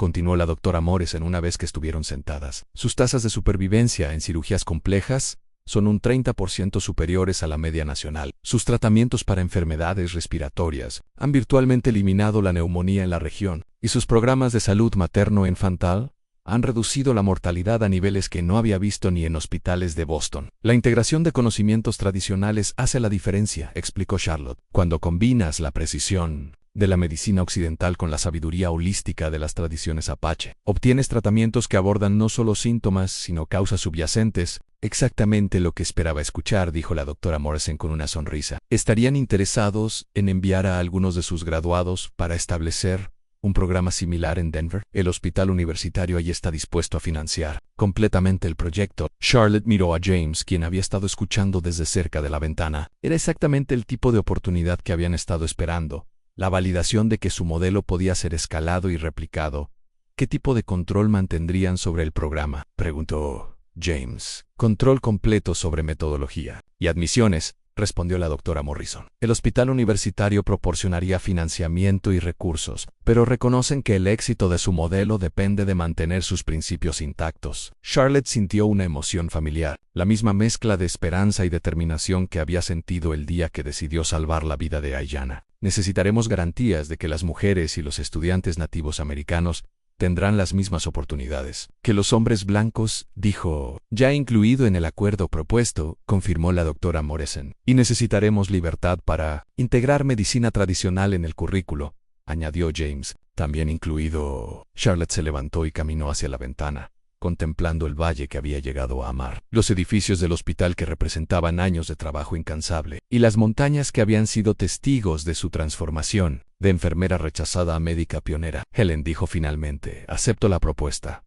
continuó la doctora Morrison una vez que estuvieron sentadas. Sus tasas de supervivencia en cirugías complejas son un 30% superiores a la media nacional. Sus tratamientos para enfermedades respiratorias han virtualmente eliminado la neumonía en la región, y sus programas de salud materno-infantil han reducido la mortalidad a niveles que no había visto ni en hospitales de Boston. La integración de conocimientos tradicionales hace la diferencia, explicó Charlotte. Cuando combinas la precisión de la medicina occidental con la sabiduría holística de las tradiciones apache, obtienes tratamientos que abordan no solo síntomas, sino causas subyacentes. Exactamente lo que esperaba escuchar, dijo la doctora Morrison con una sonrisa. ¿Estarían interesados en enviar a algunos de sus graduados para establecer un programa similar en Denver? El hospital universitario allí está dispuesto a financiar completamente el proyecto. Charlotte miró a James, quien había estado escuchando desde cerca de la ventana. Era exactamente el tipo de oportunidad que habían estado esperando. La validación de que su modelo podía ser escalado y replicado. ¿Qué tipo de control mantendrían sobre el programa?, preguntó James. Control completo sobre metodología y admisiones, respondió la doctora Morrison. El hospital universitario proporcionaría financiamiento y recursos, pero reconocen que el éxito de su modelo depende de mantener sus principios intactos. Charlotte sintió una emoción familiar, la misma mezcla de esperanza y determinación que había sentido el día que decidió salvar la vida de Ayanna. Necesitaremos garantías de que las mujeres y los estudiantes nativos americanos tendrán las mismas oportunidades que los hombres blancos, dijo. Ya incluido en el acuerdo propuesto, confirmó la doctora Morrison. Y necesitaremos libertad para integrar medicina tradicional en el currículo, añadió James. También incluido. Charlotte se levantó y caminó hacia la ventana, contemplando el valle que había llegado a amar, los edificios del hospital que representaban años de trabajo incansable, y las montañas que habían sido testigos de su transformación, de enfermera rechazada a médica pionera. Helen dijo finalmente, acepto la propuesta,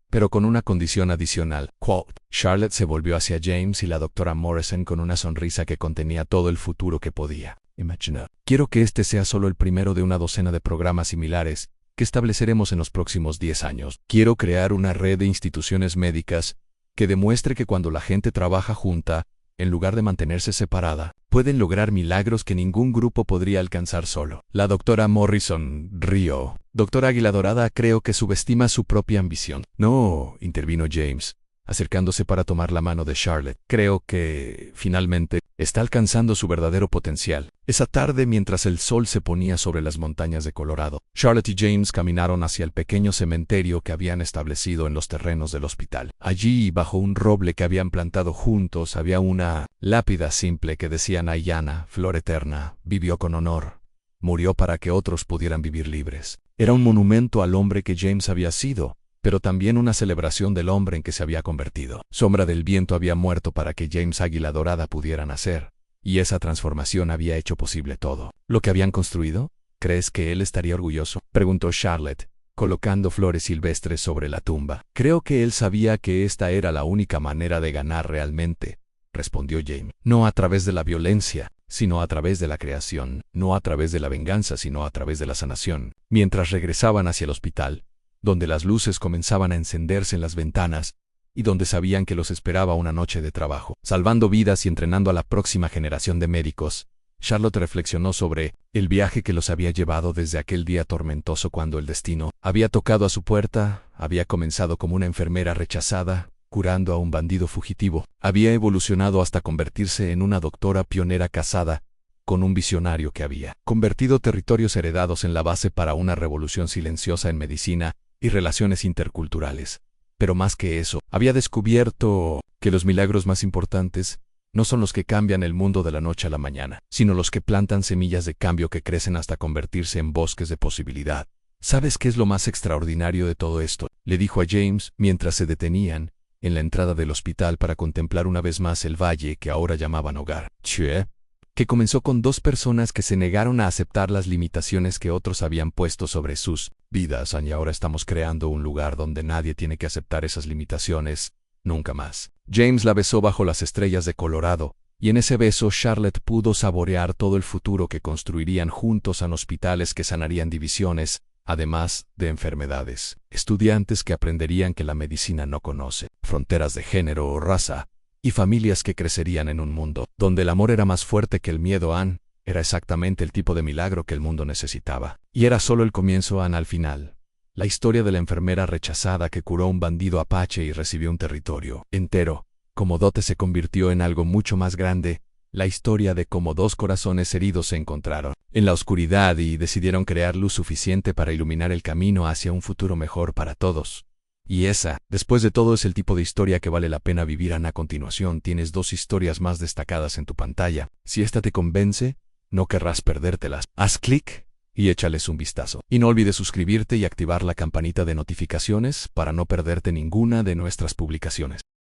pero con una condición adicional. Quote. Charlotte se volvió hacia James y la doctora Morrison con una sonrisa que contenía todo el futuro que podía imaginar. Quiero que este sea solo el primero de una docena de programas similares que estableceremos en los próximos 10 años. Quiero crear una red de instituciones médicas que demuestre que cuando la gente trabaja junta, en lugar de mantenerse separada, pueden lograr milagros que ningún grupo podría alcanzar solo. La doctora Morrison rió. Doctora Águila Dorada, creo que subestima su propia ambición. No, intervino James, acercándose para tomar la mano de Charlotte. Creo que, finalmente, está alcanzando su verdadero potencial. Esa tarde, mientras el sol se ponía sobre las montañas de Colorado, Charlotte y James caminaron hacia el pequeño cementerio que habían establecido en los terrenos del hospital. Allí, bajo un roble que habían plantado juntos, había una lápida simple que decía: Ayanna, flor eterna, vivió con honor. Murió para que otros pudieran vivir libres. Era un monumento al hombre que James había sido, pero también una celebración del hombre en que se había convertido. Sombra del Viento había muerto para que James Águila Dorada pudiera nacer, y esa transformación había hecho posible todo. ¿Lo que habían construido? ¿Crees que él estaría orgulloso?, preguntó Charlotte, colocando flores silvestres sobre la tumba. Creo que él sabía que esta era la única manera de ganar realmente, respondió James. No a través de la violencia, sino a través de la creación. No a través de la venganza, sino a través de la sanación. Mientras regresaban hacia el hospital, donde las luces comenzaban a encenderse en las ventanas, y donde sabían que los esperaba una noche de trabajo, salvando vidas y entrenando a la próxima generación de médicos, Charlotte reflexionó sobre el viaje que los había llevado desde aquel día tormentoso cuando el destino había tocado a su puerta. Había comenzado como una enfermera rechazada, curando a un bandido fugitivo. Había evolucionado hasta convertirse en una doctora pionera casada con un visionario que había convertido territorios heredados en la base para una revolución silenciosa en medicina y relaciones interculturales. Pero más que eso, había descubierto que los milagros más importantes no son los que cambian el mundo de la noche a la mañana, sino los que plantan semillas de cambio que crecen hasta convertirse en bosques de posibilidad. ¿Sabes qué es lo más extraordinario de todo esto?, le dijo a James mientras se detenían en la entrada del hospital para contemplar una vez más el valle que ahora llamaban hogar. Que comenzó con 2 personas que se negaron a aceptar las limitaciones que otros habían puesto sobre sus vidas, y ahora estamos creando un lugar donde nadie tiene que aceptar esas limitaciones, nunca más. James la besó bajo las estrellas de Colorado, y en ese beso Charlotte pudo saborear todo el futuro que construirían juntos en hospitales que sanarían divisiones, además de enfermedades. Estudiantes que aprenderían que la medicina no conoce fronteras de género o raza, y familias que crecerían en un mundo donde el amor era más fuerte que el miedo. Era exactamente el tipo de milagro que el mundo necesitaba. Y era solo el comienzo. Al final, La historia de la enfermera rechazada que curó a un bandido apache y recibió un territorio entero. Como dote se convirtió en algo mucho más grande, la historia de cómo dos corazones heridos se encontraron en la oscuridad y decidieron crear luz suficiente para iluminar el camino hacia un futuro mejor para todos. Y esa, después de todo, es el tipo de historia que vale la pena vivir. A continuación tienes dos historias más destacadas en tu pantalla. Si esta te convence, no querrás perdértelas. Haz clic y échales un vistazo. Y no olvides suscribirte y activar la campanita de notificaciones para no perderte ninguna de nuestras publicaciones.